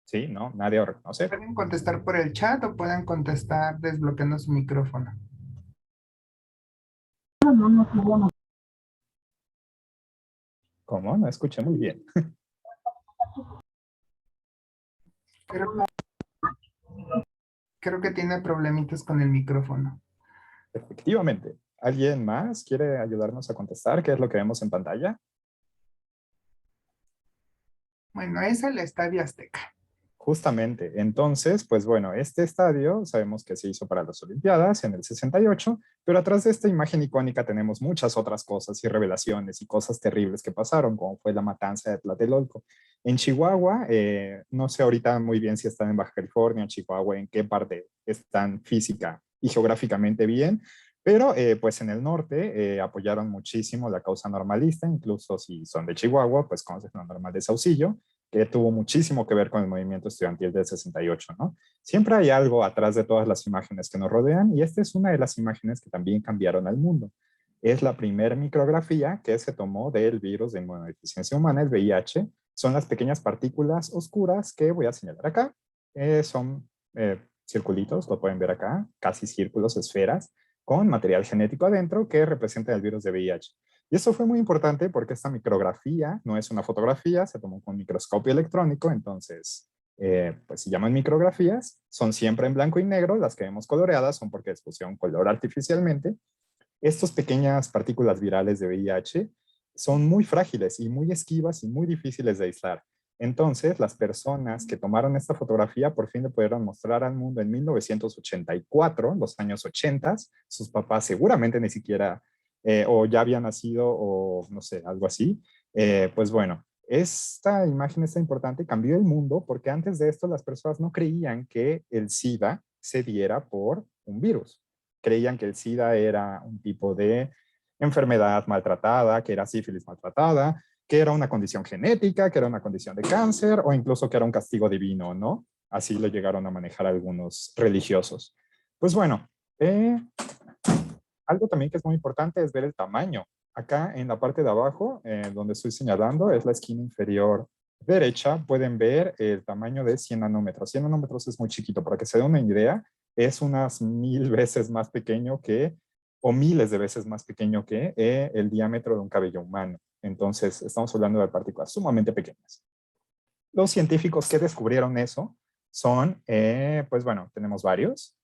Sí, no, nadie reconoce. Pueden contestar por el chat o pueden contestar desbloqueando su micrófono. ¿Cómo? No escuché muy bien. Creo que tiene problemitas con el micrófono. Efectivamente. ¿Alguien más quiere ayudarnos a contestar qué es lo que vemos en pantalla? Bueno, es el Estadio Azteca. Justamente. Entonces, pues bueno, este estadio sabemos que se hizo para las Olimpiadas en el 68, pero atrás de esta imagen icónica tenemos muchas otras cosas y revelaciones y cosas terribles que pasaron, como fue la matanza de Tlatelolco. En Chihuahua, no sé ahorita muy bien si están en Baja California, Chihuahua, en qué parte están física y geográficamente bien, pero pues en el norte apoyaron muchísimo la causa normalista, incluso si son de Chihuahua, pues conocen la normal de Saucillo, que tuvo muchísimo que ver con el movimiento estudiantil del 68, ¿no? Siempre hay algo atrás de todas las imágenes que nos rodean y esta es una de las imágenes que también cambiaron al mundo. Es la primera micrografía que se tomó del virus de inmunodeficiencia humana, el VIH. Son las pequeñas partículas oscuras que voy a señalar acá. Son circulitos, lo pueden ver acá, casi círculos, esferas, con material genético adentro que representa el virus de VIH. Y esto fue muy importante porque esta micrografía no es una fotografía, se tomó con microscopio electrónico, entonces, pues se llaman micrografías, son siempre en blanco y negro, las que vemos coloreadas son porque les pusieron color artificialmente. Estas pequeñas partículas virales de VIH son muy frágiles y muy esquivas y muy difíciles de aislar. Entonces, las personas que tomaron esta fotografía por fin le pudieron mostrar al mundo en 1984, los años 80. Sus papás seguramente ni siquiera o ya había nacido o no sé, algo así. Pues bueno, esta imagen está importante, cambió el mundo porque antes de esto las personas no creían que el SIDA se diera por un virus. Creían que el SIDA era un tipo de enfermedad maltratada, que era sífilis maltratada, que era una condición genética, que era una condición de cáncer o incluso que era un castigo divino, ¿no? Así lo llegaron a manejar algunos religiosos. Pues bueno, algo también que es muy importante es ver el tamaño. Acá en la parte de abajo, donde estoy señalando, es la esquina inferior derecha, pueden ver el tamaño de 100 nanómetros. 100 nanómetros es muy chiquito, para que se den una idea, es unas 1000 veces más pequeño que, o miles de veces más pequeño que el diámetro de un cabello humano. Entonces, estamos hablando de partículas sumamente pequeñas. Los científicos que descubrieron eso son, pues bueno, tenemos varios.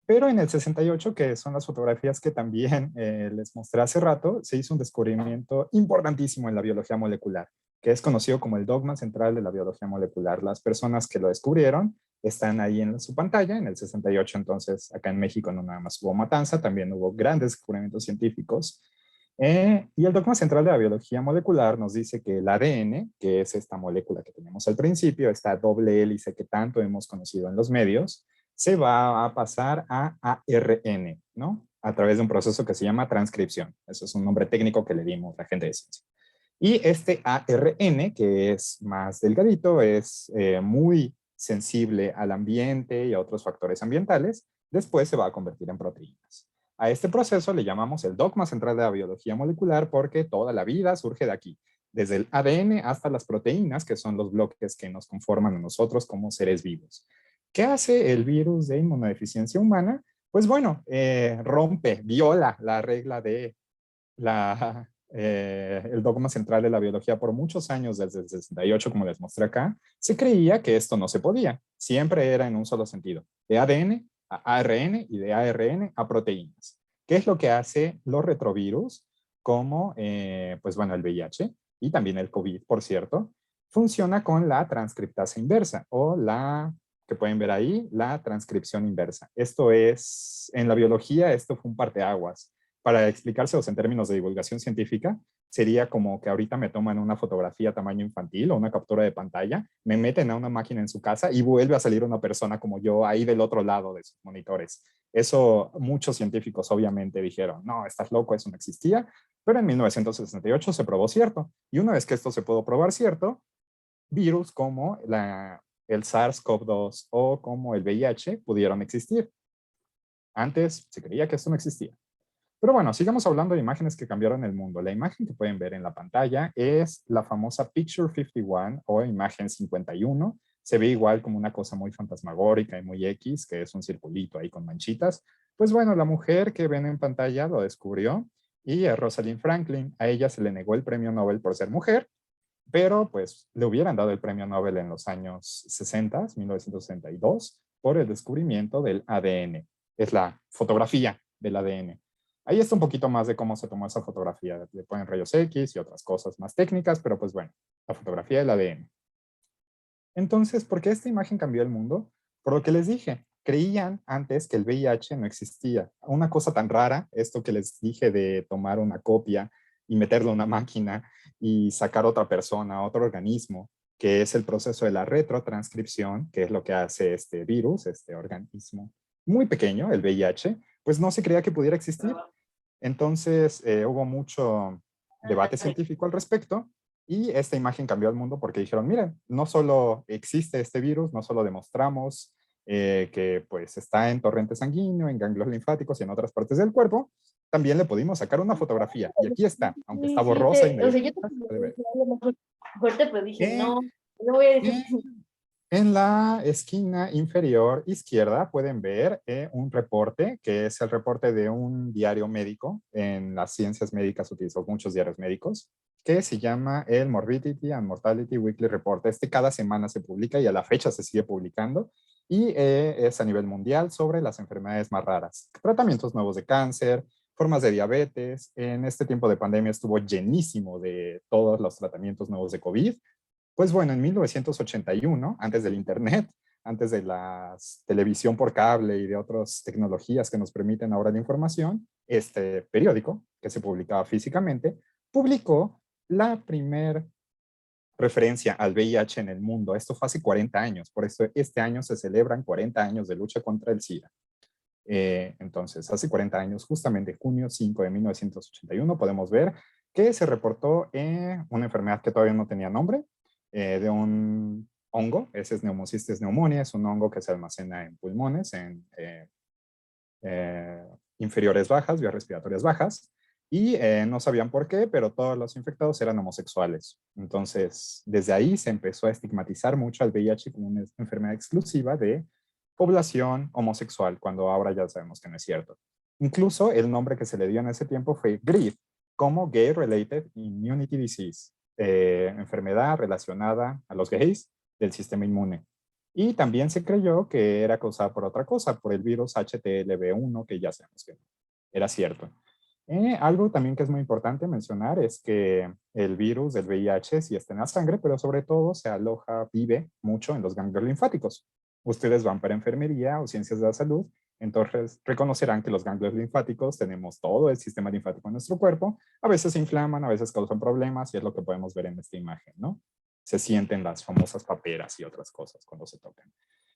Pero en el 68, que son las fotografías que también les mostré hace rato, se hizo un descubrimiento importantísimo en la biología molecular, que es conocido como el dogma central de la biología molecular. Las personas que lo descubrieron están ahí en su pantalla. En el 68, entonces, acá en México no nada más hubo matanza, también hubo grandes descubrimientos científicos. Y el dogma central de la biología molecular nos dice que el ADN, que es esta molécula que tenemos al principio, esta doble hélice que tanto hemos conocido en los medios, se va a pasar a ARN, ¿no? A través de un proceso que se llama transcripción. Eso es un nombre técnico que le dimos a la gente de ciencia. Y este ARN, que es más delgadito, es muy sensible al ambiente y a otros factores ambientales, después se va a convertir en proteínas. A este proceso le llamamos el dogma central de la biología molecular porque toda la vida surge de aquí, desde el ADN hasta las proteínas, que son los bloques que nos conforman a nosotros como seres vivos. ¿Qué hace el virus de inmunodeficiencia humana? Pues bueno, rompe, viola la regla de el dogma central de la biología por muchos años, desde el 68, como les mostré acá. Se creía que esto no se podía. Siempre era en un solo sentido, de ADN a ARN y de ARN a proteínas. ¿Qué es lo que hace los retrovirus? Como, pues bueno, el VIH y también el COVID, por cierto, funciona con la transcriptasa inversa o la que pueden ver ahí, la transcripción inversa. Esto es, en la biología, esto fue un parteaguas. Para explicárselos en términos de divulgación científica, sería como que ahorita me toman una fotografía tamaño infantil o una captura de pantalla, me meten a una máquina en su casa y vuelve a salir una persona como yo ahí del otro lado de sus monitores. Eso muchos científicos obviamente dijeron, no, estás loco, eso no existía, pero en 1968 se probó cierto. Y una vez que esto se pudo probar cierto, virus como el SARS-CoV-2 o como el VIH pudieron existir. Antes se creía que esto no existía. Pero bueno, sigamos hablando de imágenes que cambiaron el mundo. La imagen que pueden ver en la pantalla es la famosa Picture 51 o imagen 51. Se ve igual como una cosa muy fantasmagórica y muy X, que es un circulito ahí con manchitas. Pues bueno, la mujer que ven en pantalla lo descubrió y es Rosalind Franklin. A ella se le negó el premio Nobel por ser mujer, pero pues le hubieran dado el premio Nobel en los años 60, 1962, por el descubrimiento del ADN. Es la fotografía del ADN. Ahí está un poquito más de cómo se tomó esa fotografía. Le ponen rayos X y otras cosas más técnicas, pero pues bueno, la fotografía del ADN. Entonces, ¿por qué esta imagen cambió el mundo? Por lo que les dije, creían antes que el VIH no existía. Una cosa tan rara, esto que les dije de tomar una copia y meterlo en una máquina y sacar otra persona, otro organismo, que es el proceso de la retrotranscripción, que es lo que hace este virus, este organismo muy pequeño, el VIH, pues no se creía que pudiera existir. Entonces hubo mucho debate científico al respecto y esta imagen cambió al mundo porque dijeron, miren, no solo existe este virus, no solo demostramos que pues está en torrente sanguíneo, en ganglios linfáticos y en otras partes del cuerpo, también le pudimos sacar una fotografía y aquí está, aunque está borrosa y medio. O sea, yo también fuerte, pero dije, no voy a decir. En la esquina inferior izquierda pueden ver un reporte, que es el reporte de un diario médico. En las ciencias médicas utilizamos muchos diarios médicos, que se llama el Morbidity and Mortality Weekly Report. Cada semana se publica y a la fecha se sigue publicando. Y es a nivel mundial sobre las enfermedades más raras. Tratamientos nuevos de cáncer, formas de diabetes. En este tiempo de pandemia estuvo llenísimo de todos los tratamientos nuevos de COVID. Pues bueno, en 1981, antes del internet, antes de la televisión por cable y de otras tecnologías que nos permiten ahora la información, este periódico, que se publicaba físicamente, publicó la primera referencia al VIH en el mundo. Esto fue hace 40 años, por eso este año se celebran 40 años de lucha contra el SIDA. Entonces, hace 40 años, justamente junio 5 de 1981, podemos ver que se reportó una enfermedad que todavía no tenía nombre, de un hongo, ese es Pneumocystis pneumoniae, es un hongo que se almacena en pulmones, en inferiores bajas, vías respiratorias bajas, y no sabían por qué, pero todos los infectados eran homosexuales. Entonces, desde ahí se empezó a estigmatizar mucho al VIH como una enfermedad exclusiva de población homosexual, cuando ahora ya sabemos que no es cierto. Incluso el nombre que se le dio en ese tiempo fue GRID, como Gay Related Immunity Disease, enfermedad relacionada a los gays del sistema inmune. Y también se creyó que era causada por otra cosa, por el virus HTLV1, que ya sabemos que era cierto. Algo también que es muy importante mencionar es que el virus del VIH sí está en la sangre, pero sobre todo se aloja, vive mucho en los ganglios linfáticos. Ustedes van para enfermería o ciencias de la salud, entonces reconocerán que los ganglios linfáticos tenemos todo el sistema linfático en nuestro cuerpo. A veces se inflaman, a veces causan problemas y es lo que podemos ver en esta imagen, ¿no? Se sienten las famosas paperas y otras cosas cuando se tocan.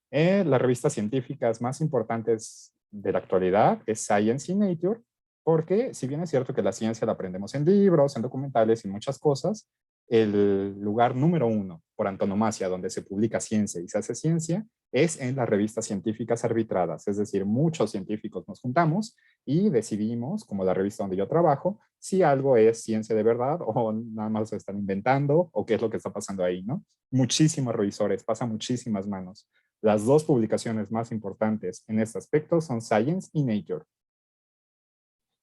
Las revistas científicas más importantes de la actualidad es Science y Nature, porque si bien es cierto que la ciencia la aprendemos en libros, en documentales y muchas cosas, el lugar número 1 por antonomasia donde se publica ciencia y se hace ciencia es en las revistas científicas arbitradas. Es decir, muchos científicos nos juntamos y decidimos, como la revista donde yo trabajo, si algo es ciencia de verdad o nada más lo están inventando o qué es lo que está pasando ahí, ¿no? Muchísimos revisores, pasan muchísimas manos. Las dos publicaciones más importantes en este aspecto son Science y Nature.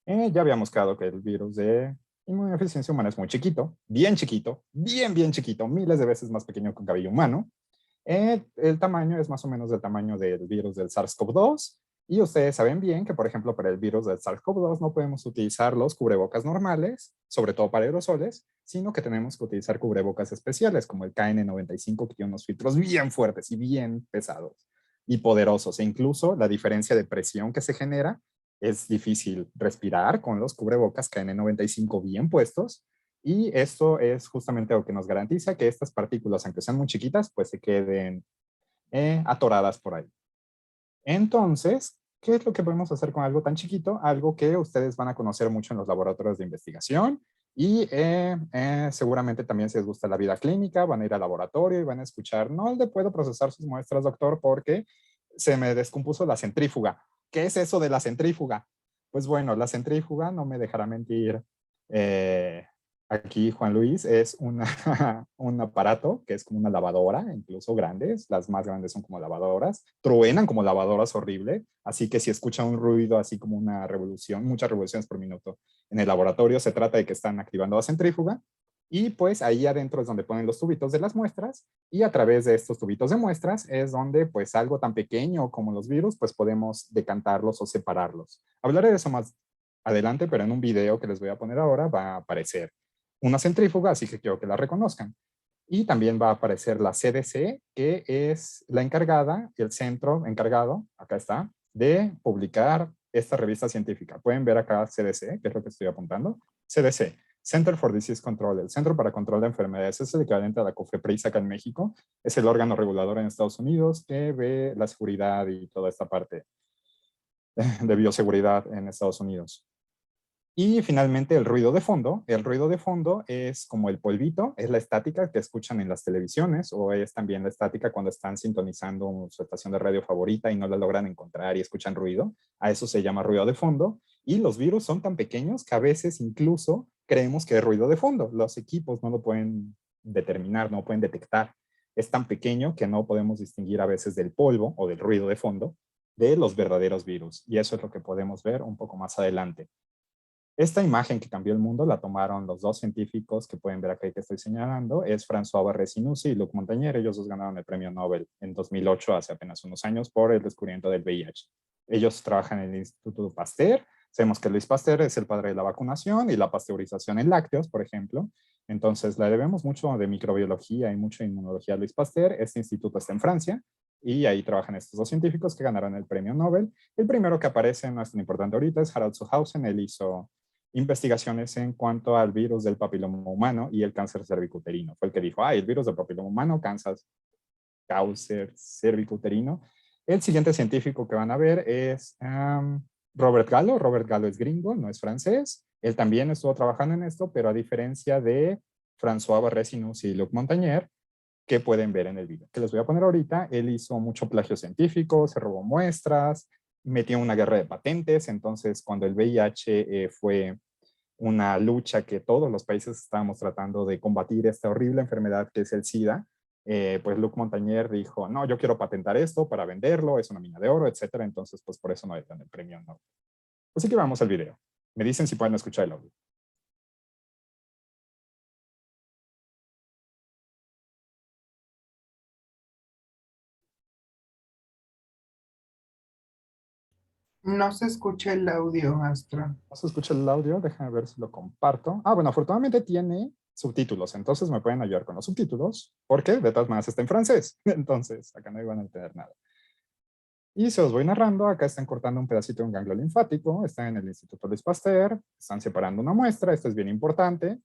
Ya habíamos quedado que el virus de inmunodeficiencia humana es muy chiquito, bien chiquito, bien chiquito, miles de veces más pequeño que un cabello humano. El tamaño es más o menos del tamaño del virus del SARS-CoV-2 y ustedes saben bien que, por ejemplo, para el virus del SARS-CoV-2 no podemos utilizar los cubrebocas normales, sobre todo para aerosoles, sino que tenemos que utilizar cubrebocas especiales como el KN95 que tiene unos filtros bien fuertes y bien pesados y poderosos e incluso la diferencia de presión que se genera. Es difícil respirar con los cubrebocas KN95 bien puestos y esto es justamente lo que nos garantiza que estas partículas, aunque sean muy chiquitas, pues se queden atoradas por ahí. Entonces, ¿qué es lo que podemos hacer con algo tan chiquito? Algo que ustedes van a conocer mucho en los laboratorios de investigación y seguramente también si les gusta la vida clínica, van a ir al laboratorio y van a escuchar, no le puedo procesar sus muestras, doctor, porque se me descompuso la centrífuga. ¿Qué es eso de la centrífuga? Pues bueno, la centrífuga, no me dejará mentir aquí Juan Luis, es un aparato que es como una lavadora, incluso grandes, las más grandes son como lavadoras, truenan como lavadoras horrible, así que si escuchan un ruido así como una revolución, muchas revoluciones por minuto en el laboratorio, se trata de que están activando la centrífuga Y pues ahí adentro es donde ponen los tubitos de las muestras y a través de estos tubitos de muestras es donde pues algo tan pequeño como los virus pues podemos decantarlos o separarlos. Hablaré de eso más adelante, pero en un video que les voy a poner ahora va a aparecer una centrífuga, así que quiero que la reconozcan. Y también va a aparecer la CDC, que es la encargada, el centro encargado, acá está, de publicar esta revista científica. Pueden ver acá CDC, que es lo que estoy apuntando. CDC, Center for Disease Control, el Centro para Control de Enfermedades, es el equivalente a la COFEPRIS acá en México. Es el órgano regulador en Estados Unidos que ve la seguridad y toda esta parte de bioseguridad en Estados Unidos. Y finalmente el ruido de fondo. El ruido de fondo es como el polvito, es la estática que escuchan en las televisiones o es también la estática cuando están sintonizando su estación de radio favorita y no la logran encontrar y escuchan ruido. A eso se llama ruido de fondo. Y los virus son tan pequeños que a veces incluso creemos que es ruido de fondo. Los equipos no lo pueden determinar, no pueden detectar. Es tan pequeño que no podemos distinguir a veces del polvo o del ruido de fondo de los verdaderos virus. Y eso es lo que podemos ver un poco más adelante. Esta imagen que cambió el mundo la tomaron los dos científicos que pueden ver aquí que estoy señalando. Es François Barré-Sinoussi y Luc Montagnier. Ellos dos ganaron el premio Nobel en 2008, hace apenas unos años, por el descubrimiento del VIH. Ellos trabajan en el Instituto Pasteur. Sabemos que Luis Pasteur es el padre de la vacunación y la pasteurización en lácteos, por ejemplo. Entonces, le debemos mucho de microbiología y mucho de inmunología a Luis Pasteur. Este instituto está en Francia y ahí trabajan estos dos científicos que ganaron el premio Nobel. El primero que aparece, no es tan importante ahorita, es Harald Suhausen. Él hizo investigaciones en cuanto al virus del papiloma humano y el cáncer cervicuterino. Fue el que dijo, el virus del papiloma humano, cáncer cervicuterino. El siguiente científico que van a ver es Robert Gallo. Robert Gallo es gringo, no es francés. Él también estuvo trabajando en esto, pero a diferencia de François Barré-Sinoussi y Luc Montagnier, que pueden ver en el video que les voy a poner ahorita, él hizo mucho plagio científico, se robó muestras, metió una guerra de patentes. Entonces, cuando el VIH fue una lucha que todos los países estábamos tratando de combatir esta horrible enfermedad que es el SIDA, pues Luc Montagnier dijo, no, yo quiero patentar esto para venderlo, es una mina de oro, etcétera. Entonces, pues por eso no le dan el premio Nobel. Así que vamos al video. Me dicen si pueden escuchar el audio. No se escucha el audio, Astra. No se escucha el audio, déjame ver si lo comparto. Bueno, afortunadamente tiene subtítulos, entonces me pueden ayudar con los subtítulos, porque de todas maneras está en francés, entonces acá no iban a entender nada. Y se los voy narrando. Acá están cortando un pedacito de un ganglio linfático, están en el Instituto Luis Pasteur, están separando una muestra, esto es bien importante.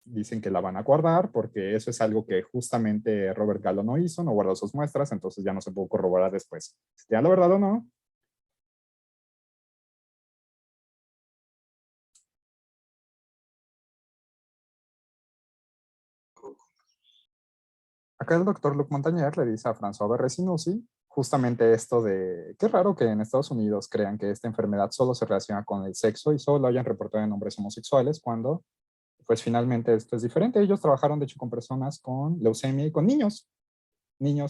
Dicen que la van a guardar porque eso es algo que justamente Robert Gallo no hizo, no guardó sus muestras, entonces ya no se pudo corroborar después si tenía la verdad o no. Acá el doctor Luc Montagnier le dice a François Barré-Sinoussi justamente esto de, qué raro que en Estados Unidos crean que esta enfermedad solo se relaciona con el sexo y solo hayan reportado en hombres homosexuales cuando pues finalmente esto es diferente. Ellos trabajaron de hecho con personas con leucemia y con niños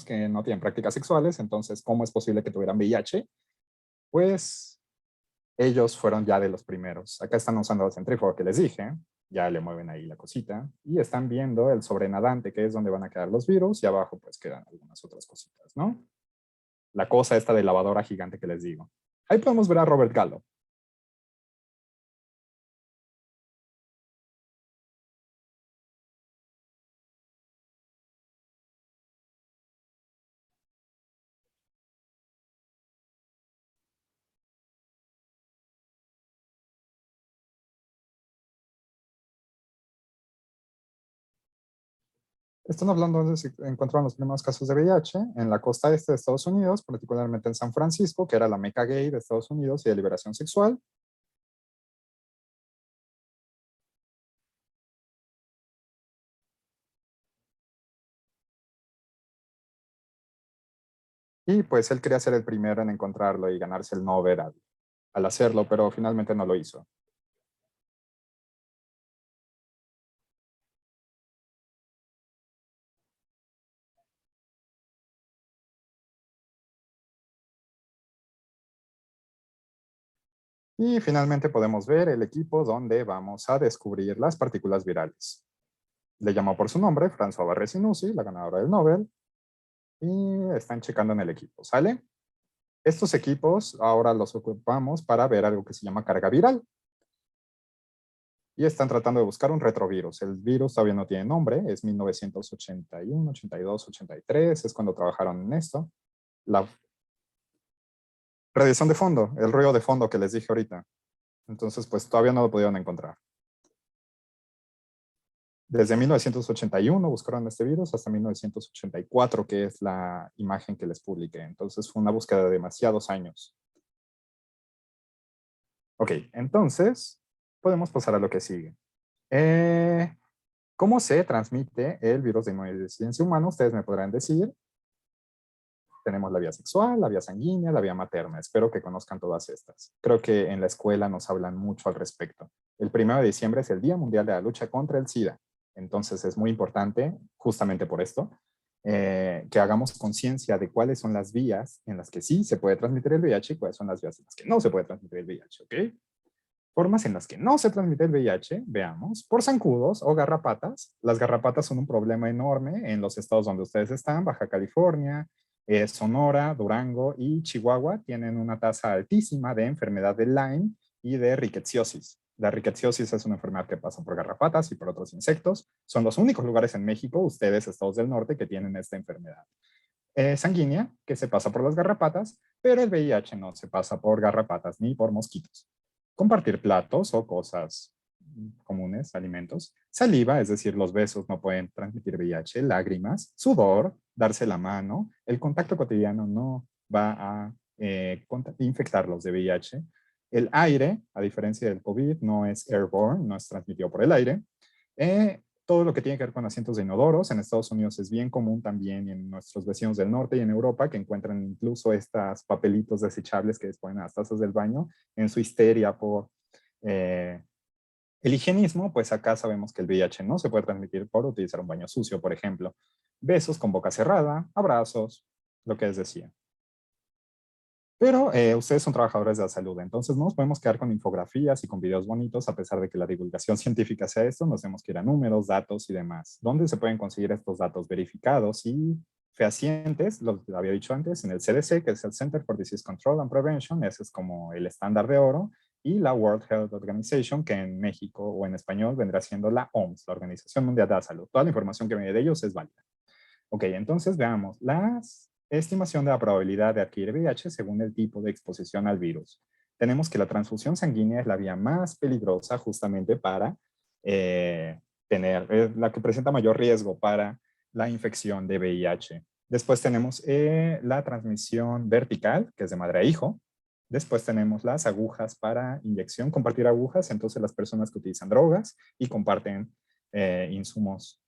que no tienen prácticas sexuales. Entonces, ¿cómo es posible que tuvieran VIH? Pues ellos fueron ya de los primeros. Acá están usando el centrífugo que les dije, ya le mueven ahí la cosita y están viendo el sobrenadante, que es donde van a quedar los virus, y abajo pues quedan algunas otras cositas, ¿no? La cosa esta de lavadora gigante que les digo. Ahí podemos ver a Robert Gallo. Están hablando de si encontraron los primeros casos de VIH en la costa este de Estados Unidos, particularmente en San Francisco, que era la meca gay de Estados Unidos y de liberación sexual. Y pues él quería ser el primero en encontrarlo y ganarse el Nobel al hacerlo, pero finalmente no lo hizo. Y finalmente podemos ver el equipo donde vamos a descubrir las partículas virales. le llamó por su nombre, François Barré-Sinoussi, la ganadora del Nobel, y están checando en el equipo, ¿sale? Estos equipos ahora los ocupamos para ver algo que se llama carga viral. Y están tratando de buscar un retrovirus. El virus todavía no tiene nombre, es 1981, 82, 83, es cuando trabajaron en esto. La radiación de fondo, el ruido de fondo que les dije ahorita. Entonces, pues todavía no lo pudieron encontrar. Desde 1981 buscaron este virus hasta 1984, que es la imagen que les publiqué. Entonces fue una búsqueda de demasiados años. Ok, entonces podemos pasar a lo que sigue. ¿Cómo se transmite el virus de inmunodeficiencia humana? Ustedes me podrán decir. Tenemos la vía sexual, la vía sanguínea, la vía materna. Espero que conozcan todas estas. Creo que en la escuela nos hablan mucho al respecto. El 1 de diciembre es el Día Mundial de la Lucha contra el SIDA. Entonces es muy importante, justamente por esto, que hagamos conciencia de cuáles son las vías en las que sí se puede transmitir el VIH y cuáles son las vías en las que no se puede transmitir el VIH, ¿ok? Formas en las que no se transmite el VIH, veamos, por zancudos o garrapatas. Las garrapatas son un problema enorme en los estados donde ustedes están, Baja California, Sonora, Durango y Chihuahua tienen una tasa altísima de enfermedad de Lyme y de rickettsiosis. La rickettsiosis es una enfermedad que pasa por garrapatas y por otros insectos. Son los únicos lugares en México, ustedes, estados del norte, que tienen esta enfermedad. Sanguínea, que se pasa por las garrapatas, pero el VIH no se pasa por garrapatas ni por mosquitos. Compartir platos o cosas comunes, alimentos. Saliva, es decir, los besos no pueden transmitir VIH. Lágrimas, sudor, darse la mano. El contacto cotidiano no va a infectarlos de VIH. El aire, a diferencia del COVID, no es airborne, no es transmitido por el aire. Todo lo que tiene que ver con asientos de inodoros, en Estados Unidos es bien común también en nuestros vecinos del norte y en Europa, que encuentran incluso estos papelitos desechables que disponen a las tazas del baño en su histeria por el higienismo. Pues acá sabemos que el VIH no se puede transmitir por utilizar un baño sucio, por ejemplo. Besos con boca cerrada, abrazos, lo que les decía. Pero ustedes son trabajadores de la salud, entonces no nos podemos quedar con infografías y con videos bonitos, a pesar de que la divulgación científica sea esto, nos tenemos que ir a números, datos y demás. ¿Dónde se pueden conseguir estos datos verificados y fehacientes? Lo había dicho antes, en el CDC, que es el Center for Disease Control and Prevention, ese es como el estándar de oro, y la World Health Organization, que en México o en español vendrá siendo la OMS, la Organización Mundial de la Salud. Toda la información que viene de ellos es válida. Ok, entonces veamos las estimación de la probabilidad de adquirir VIH según el tipo de exposición al virus. Tenemos que la transfusión sanguínea es la vía más peligrosa justamente para la que presenta mayor riesgo para la infección de VIH. Después tenemos la transmisión vertical, que es de madre a hijo. Después tenemos las agujas para inyección, compartir agujas, entonces las personas que utilizan drogas y comparten insumos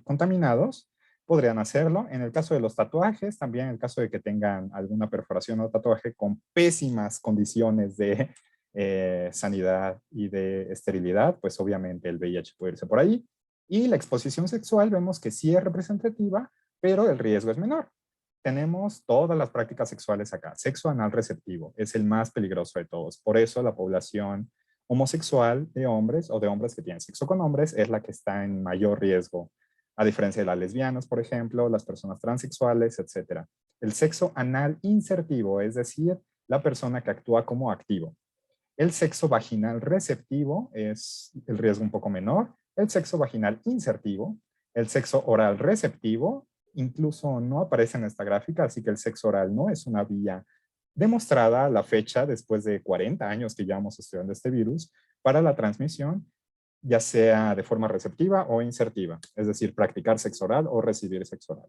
contaminados, podrían hacerlo. En el caso de los tatuajes, también en el caso de que tengan alguna perforación o tatuaje con pésimas condiciones de sanidad y de esterilidad, pues obviamente el VIH puede irse por ahí. Y la exposición sexual vemos que sí es representativa, pero el riesgo es menor. Tenemos todas las prácticas sexuales acá. Sexo anal receptivo es el más peligroso de todos. Por eso la población homosexual de hombres o de hombres que tienen sexo con hombres es la que está en mayor riesgo, a diferencia de las lesbianas, por ejemplo, las personas transexuales, etc. El sexo anal insertivo, es decir, la persona que actúa como activo. El sexo vaginal receptivo es el riesgo un poco menor. El sexo vaginal insertivo, el sexo oral receptivo, incluso no aparece en esta gráfica, así que el sexo oral no es una vía demostrada a la fecha, después de 40 años que llevamos estudiando este virus, para la transmisión, ya sea de forma receptiva o insertiva, es decir, practicar sexo oral o recibir sexo oral.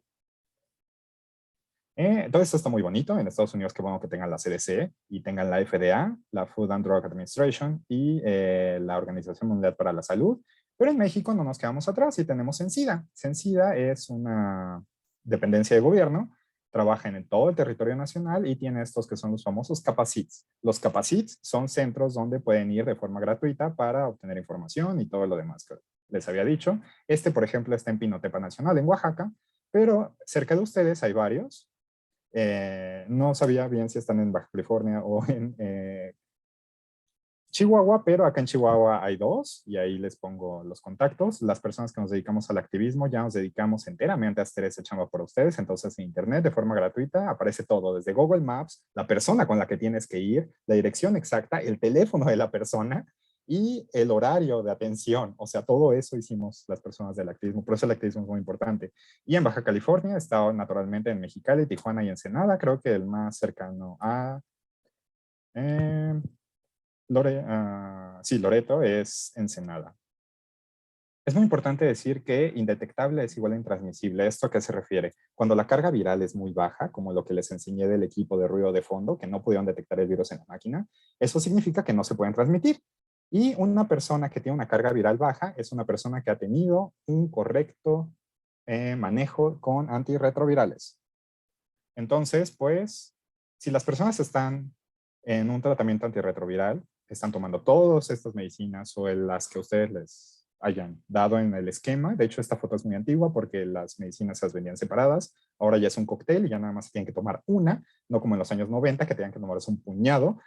Todo esto está muy bonito. En Estados Unidos, qué bueno que tengan la CDC y tengan la FDA, la Food and Drug Administration y la Organización Mundial para la Salud. Pero en México no nos quedamos atrás y tenemos Cencida. Cencida es una dependencia de gobierno, trabaja en todo el territorio nacional y tiene estos que son los famosos Capacits. Los Capacits son centros donde pueden ir de forma gratuita para obtener información y todo lo demás que les había dicho. Por ejemplo, está en Pinotepa Nacional, en Oaxaca, pero cerca de ustedes hay varios. No sabía bien si están en Baja California o en Chihuahua, pero acá en Chihuahua hay dos y ahí les pongo los contactos. Las personas que nos dedicamos al activismo ya nos dedicamos enteramente a hacer esa chamba por ustedes. Entonces en internet de forma gratuita aparece todo, desde Google Maps, la persona con la que tienes que ir, la dirección exacta, el teléfono de la persona y el horario de atención. O sea, todo eso hicimos las personas del activismo. Por eso el activismo es muy importante. Y en Baja California he estado naturalmente en Mexicali, Tijuana y Ensenada. Creo que el más cercano a... sí, Loreto es Ensenada. Es muy importante decir que indetectable es igual a intransmisible. ¿Esto a qué se refiere? Cuando la carga viral es muy baja, como lo que les enseñé del equipo de ruido de fondo, que no pudieron detectar el virus en la máquina, eso significa que no se pueden transmitir. Y una persona que tiene una carga viral baja es una persona que ha tenido un correcto manejo con antirretrovirales. Entonces, pues, si las personas están en un tratamiento antirretroviral, están tomando todas estas medicinas o las que ustedes les hayan dado en el esquema. De hecho, esta foto es muy antigua porque las medicinas se las vendían separadas. Ahora ya es un cóctel y ya nada más tienen que tomar una, no como en los años 90 que tenían que tomarse un puñado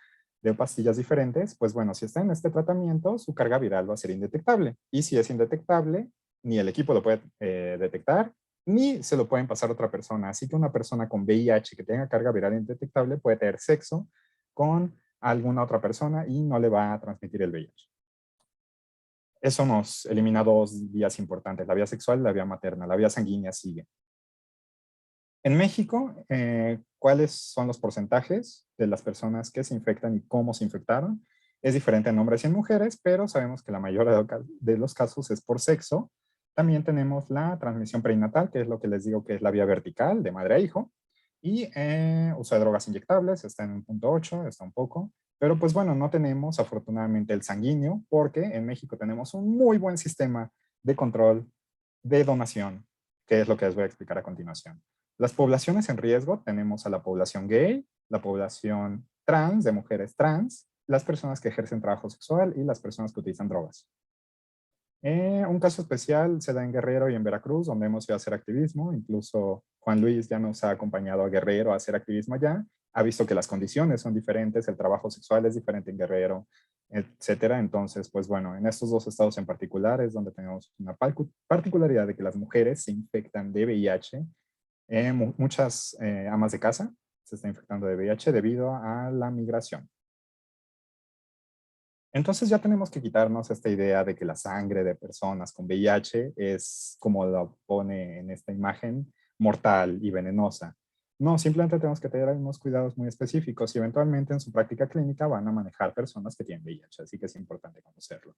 de pastillas diferentes. Pues bueno, si está en este tratamiento, su carga viral va a ser indetectable. Y si es indetectable, ni el equipo lo puede detectar, ni se lo pueden pasar a otra persona. Así que una persona con VIH que tenga carga viral indetectable puede tener sexo con alguna otra persona y no le va a transmitir el VIH. Eso nos elimina dos vías importantes, la vía sexual y la vía materna. La vía sanguínea sigue. En México, ¿cuáles son los porcentajes de las personas que se infectan y cómo se infectaron? Es diferente en hombres y en mujeres, pero sabemos que la mayoría de los casos es por sexo. También tenemos la transmisión perinatal, que es lo que les digo que es la vía vertical de madre a hijo. Y uso de drogas inyectables, está en 1.8, está un poco. Pero pues bueno, no tenemos afortunadamente el sanguíneo, porque en México tenemos un muy buen sistema de control de donación, que es lo que les voy a explicar a continuación. Las poblaciones en riesgo tenemos a la población gay, la población trans, de mujeres trans, las personas que ejercen trabajo sexual y las personas que utilizan drogas. Un caso especial se da en Guerrero y en Veracruz, donde hemos ido a hacer activismo. Incluso Juan Luis ya nos ha acompañado a Guerrero a hacer activismo allá. Ha visto que las condiciones son diferentes, el trabajo sexual es diferente en Guerrero, etcétera. Entonces, pues bueno, en estos dos estados en particular es donde tenemos una particularidad de que las mujeres se infectan de VIH. Muchas amas de casa se están infectando de VIH debido a la migración. Entonces ya tenemos que quitarnos esta idea de que la sangre de personas con VIH es, como lo pone en esta imagen, mortal y venenosa. No, simplemente tenemos que tener unos cuidados muy específicos y eventualmente en su práctica clínica van a manejar personas que tienen VIH, así que es importante conocerlo.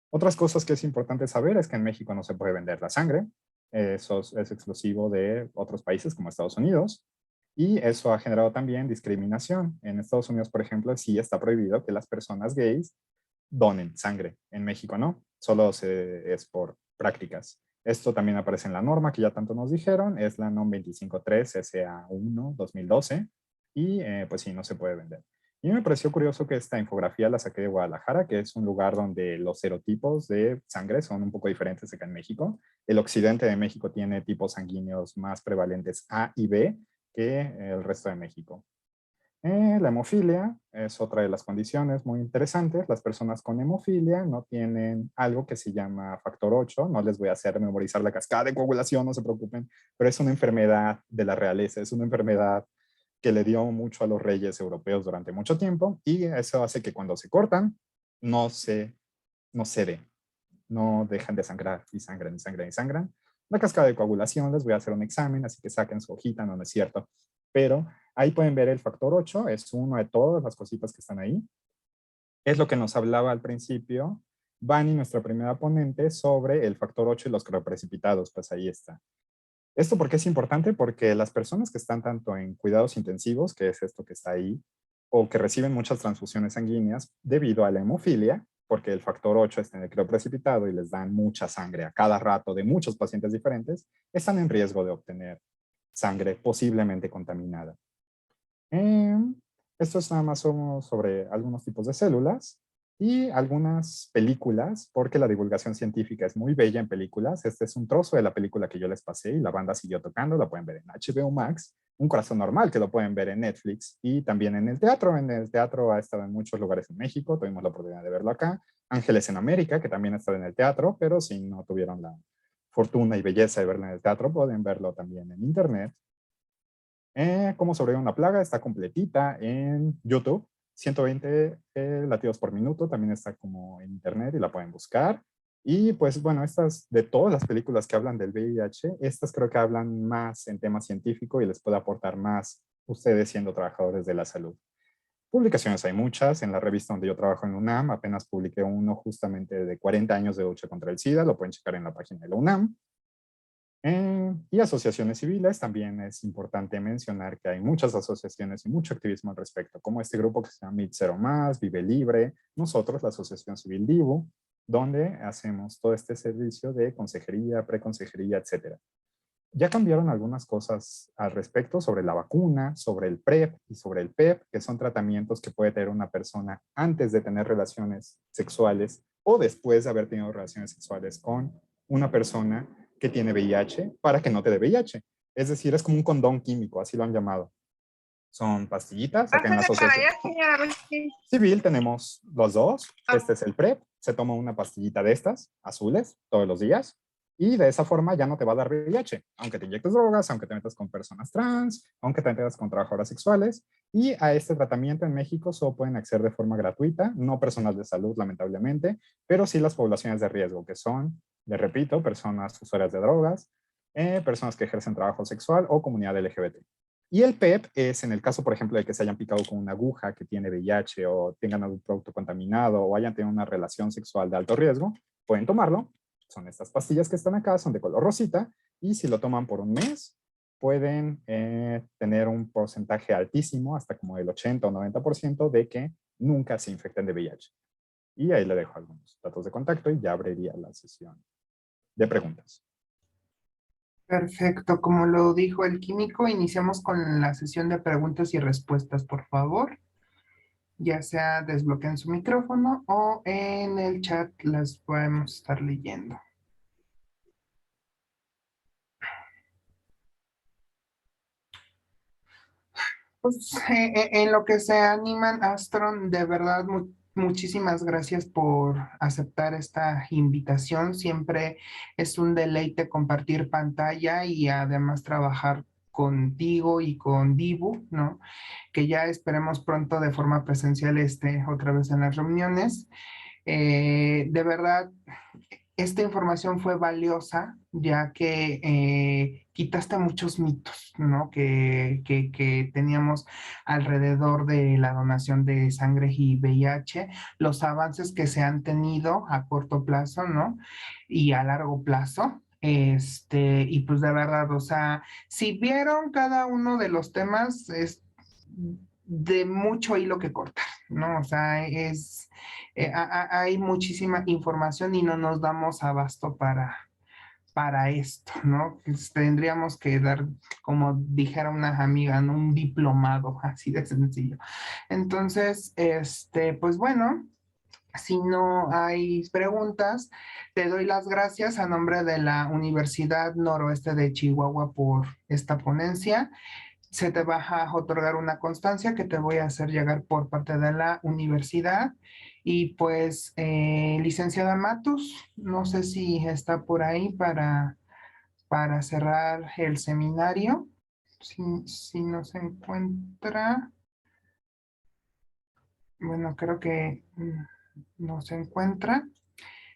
Otras cosas que es importante saber es que en México no se puede vender la sangre. Eso es exclusivo de otros países como Estados Unidos. Y eso ha generado también discriminación. En Estados Unidos, por ejemplo, sí está prohibido que las personas gays donen sangre. En México no, solo es por prácticas. Esto también aparece en la norma que ya tanto nos dijeron, es la NOM 253 SA1 2012 y pues sí, no se puede vender. Y me pareció curioso que esta infografía la saqué de Guadalajara, que es un lugar donde los serotipos de sangre son un poco diferentes acá en México. El occidente de México tiene tipos sanguíneos más prevalentes A y B que el resto de México. La hemofilia es otra de las condiciones muy interesantes. Las personas con hemofilia no tienen algo que se llama factor 8. No les voy a hacer memorizar la cascada de coagulación, no se preocupen, pero es una enfermedad de la realeza, es una enfermedad que le dio mucho a los reyes europeos durante mucho tiempo y eso hace que cuando se cortan no cede, no dejan de sangrar y sangran y sangran y sangran. La cascada de coagulación, les voy a hacer un examen, así que saquen su hojita, no es cierto, pero ahí pueden ver el factor 8, es uno de todas las cositas que están ahí. Es lo que nos hablaba al principio Vani, nuestra primera ponente, sobre el factor 8 y los crioprecipitados, pues ahí está. ¿Esto por qué es importante? Porque las personas que están tanto en cuidados intensivos, que es esto que está ahí, o que reciben muchas transfusiones sanguíneas debido a la hemofilia, porque el factor 8 está en el crioprecipitado y les dan mucha sangre a cada rato de muchos pacientes diferentes, están en riesgo de obtener sangre posiblemente contaminada. Esto es nada más sobre algunos tipos de células y algunas películas, porque la divulgación científica es muy bella en películas. Este es un trozo de la película que yo les pasé y la banda siguió tocando, la pueden ver en HBO Max. Un corazón normal, que lo pueden ver en Netflix y también en el teatro. En el teatro ha estado en muchos lugares en México, tuvimos la oportunidad de verlo acá. Ángeles en América, que también ha estado en el teatro, pero si no tuvieron la fortuna y belleza de verlo en el teatro, pueden verlo también en internet. Cómo sobrevivir una plaga está completita en YouTube. 120 latidos por minuto, también está como en internet y la pueden buscar. Y pues bueno, estas de todas las películas que hablan del VIH, estas creo que hablan más en tema científico y les puede aportar más ustedes siendo trabajadores de la salud. Publicaciones hay muchas. En la revista donde yo trabajo en UNAM, apenas publiqué uno justamente de 40 años de lucha contra el SIDA, lo pueden checar en la página de la UNAM. Y asociaciones civiles, también es importante mencionar que hay muchas asociaciones y mucho activismo al respecto, como este grupo que se llama Mit Cero Más, Vive Libre, nosotros, la Asociación Civil DIVU, donde hacemos todo este servicio de consejería, preconsejería, etc. Ya cambiaron algunas cosas al respecto sobre la vacuna, sobre el PrEP y sobre el PEP, que son tratamientos que puede tener una persona antes de tener relaciones sexuales o después de haber tenido relaciones sexuales con una persona que tiene VIH para que no te dé VIH. Es decir, es como un condón químico, así lo han llamado. Son pastillitas. Acá en la asociación civil tenemos los dos. Este es el PrEP. Se toma una pastillita de estas, azules, todos los días. Y de esa forma ya no te va a dar VIH, aunque te inyectes drogas, aunque te metas con personas trans, aunque te metas con trabajadoras sexuales. Y a este tratamiento en México solo pueden acceder de forma gratuita, no personal de salud, lamentablemente, pero sí las poblaciones de riesgo, que son, les repito, personas usuarias de drogas, personas que ejercen trabajo sexual o comunidad LGBT. Y el PEP es en el caso, por ejemplo, de que se hayan picado con una aguja que tiene VIH o tengan algún producto contaminado o hayan tenido una relación sexual de alto riesgo, pueden tomarlo. Son estas pastillas que están acá, son de color rosita, y si lo toman por un mes, pueden tener un porcentaje altísimo, hasta como del 80 o 90% de que nunca se infecten de VIH. Y ahí le dejo algunos datos de contacto y ya abriría la sesión de preguntas. Perfecto, como lo dijo el químico, iniciamos con la sesión de preguntas y respuestas, por favor. Ya sea desbloqueen su micrófono o en el chat las podemos estar leyendo. Pues en lo que se animan, Astron, de verdad, muchísimas gracias por aceptar esta invitación. Siempre es un deleite compartir pantalla y además trabajar contigo y con Dibu, ¿no? Que ya esperemos pronto de forma presencial otra vez en las reuniones. De verdad, esta información fue valiosa, ya que quitaste muchos mitos, ¿no? Que teníamos alrededor de la donación de sangre y VIH, los avances que se han tenido a corto plazo, ¿no? Y a largo plazo. Y pues de verdad, o sea, si vieron cada uno de los temas, es de mucho hilo que cortar, ¿no? O sea, hay muchísima información y no nos damos abasto para esto, ¿no? Pues tendríamos que dar, como dijera una amiga, ¿no? Un diplomado, así de sencillo. Entonces, pues bueno, si no hay preguntas, te doy las gracias a nombre de la Universidad Noroeste de Chihuahua por esta ponencia. Se te va a otorgar una constancia que te voy a hacer llegar por parte de la universidad. Y pues, licenciada Matus, no sé si está por ahí para cerrar el seminario. Si no se encuentra, bueno, creo que no se encuentra.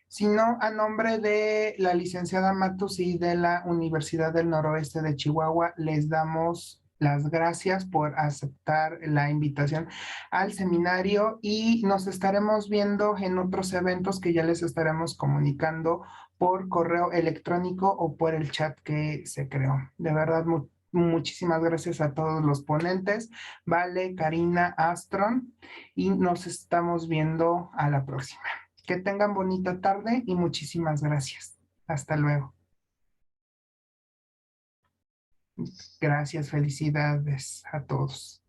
Sino a nombre de la licenciada Matus y de la Universidad del Noroeste de Chihuahua, les damos las gracias por aceptar la invitación al seminario y nos estaremos viendo en otros eventos que ya les estaremos comunicando por correo electrónico o por el chat que se creó. De verdad, muchísimas gracias a todos los ponentes, Vale, Karina, Astron, y nos estamos viendo a la próxima. Que tengan bonita tarde y muchísimas gracias. Hasta luego. Gracias, felicidades a todos.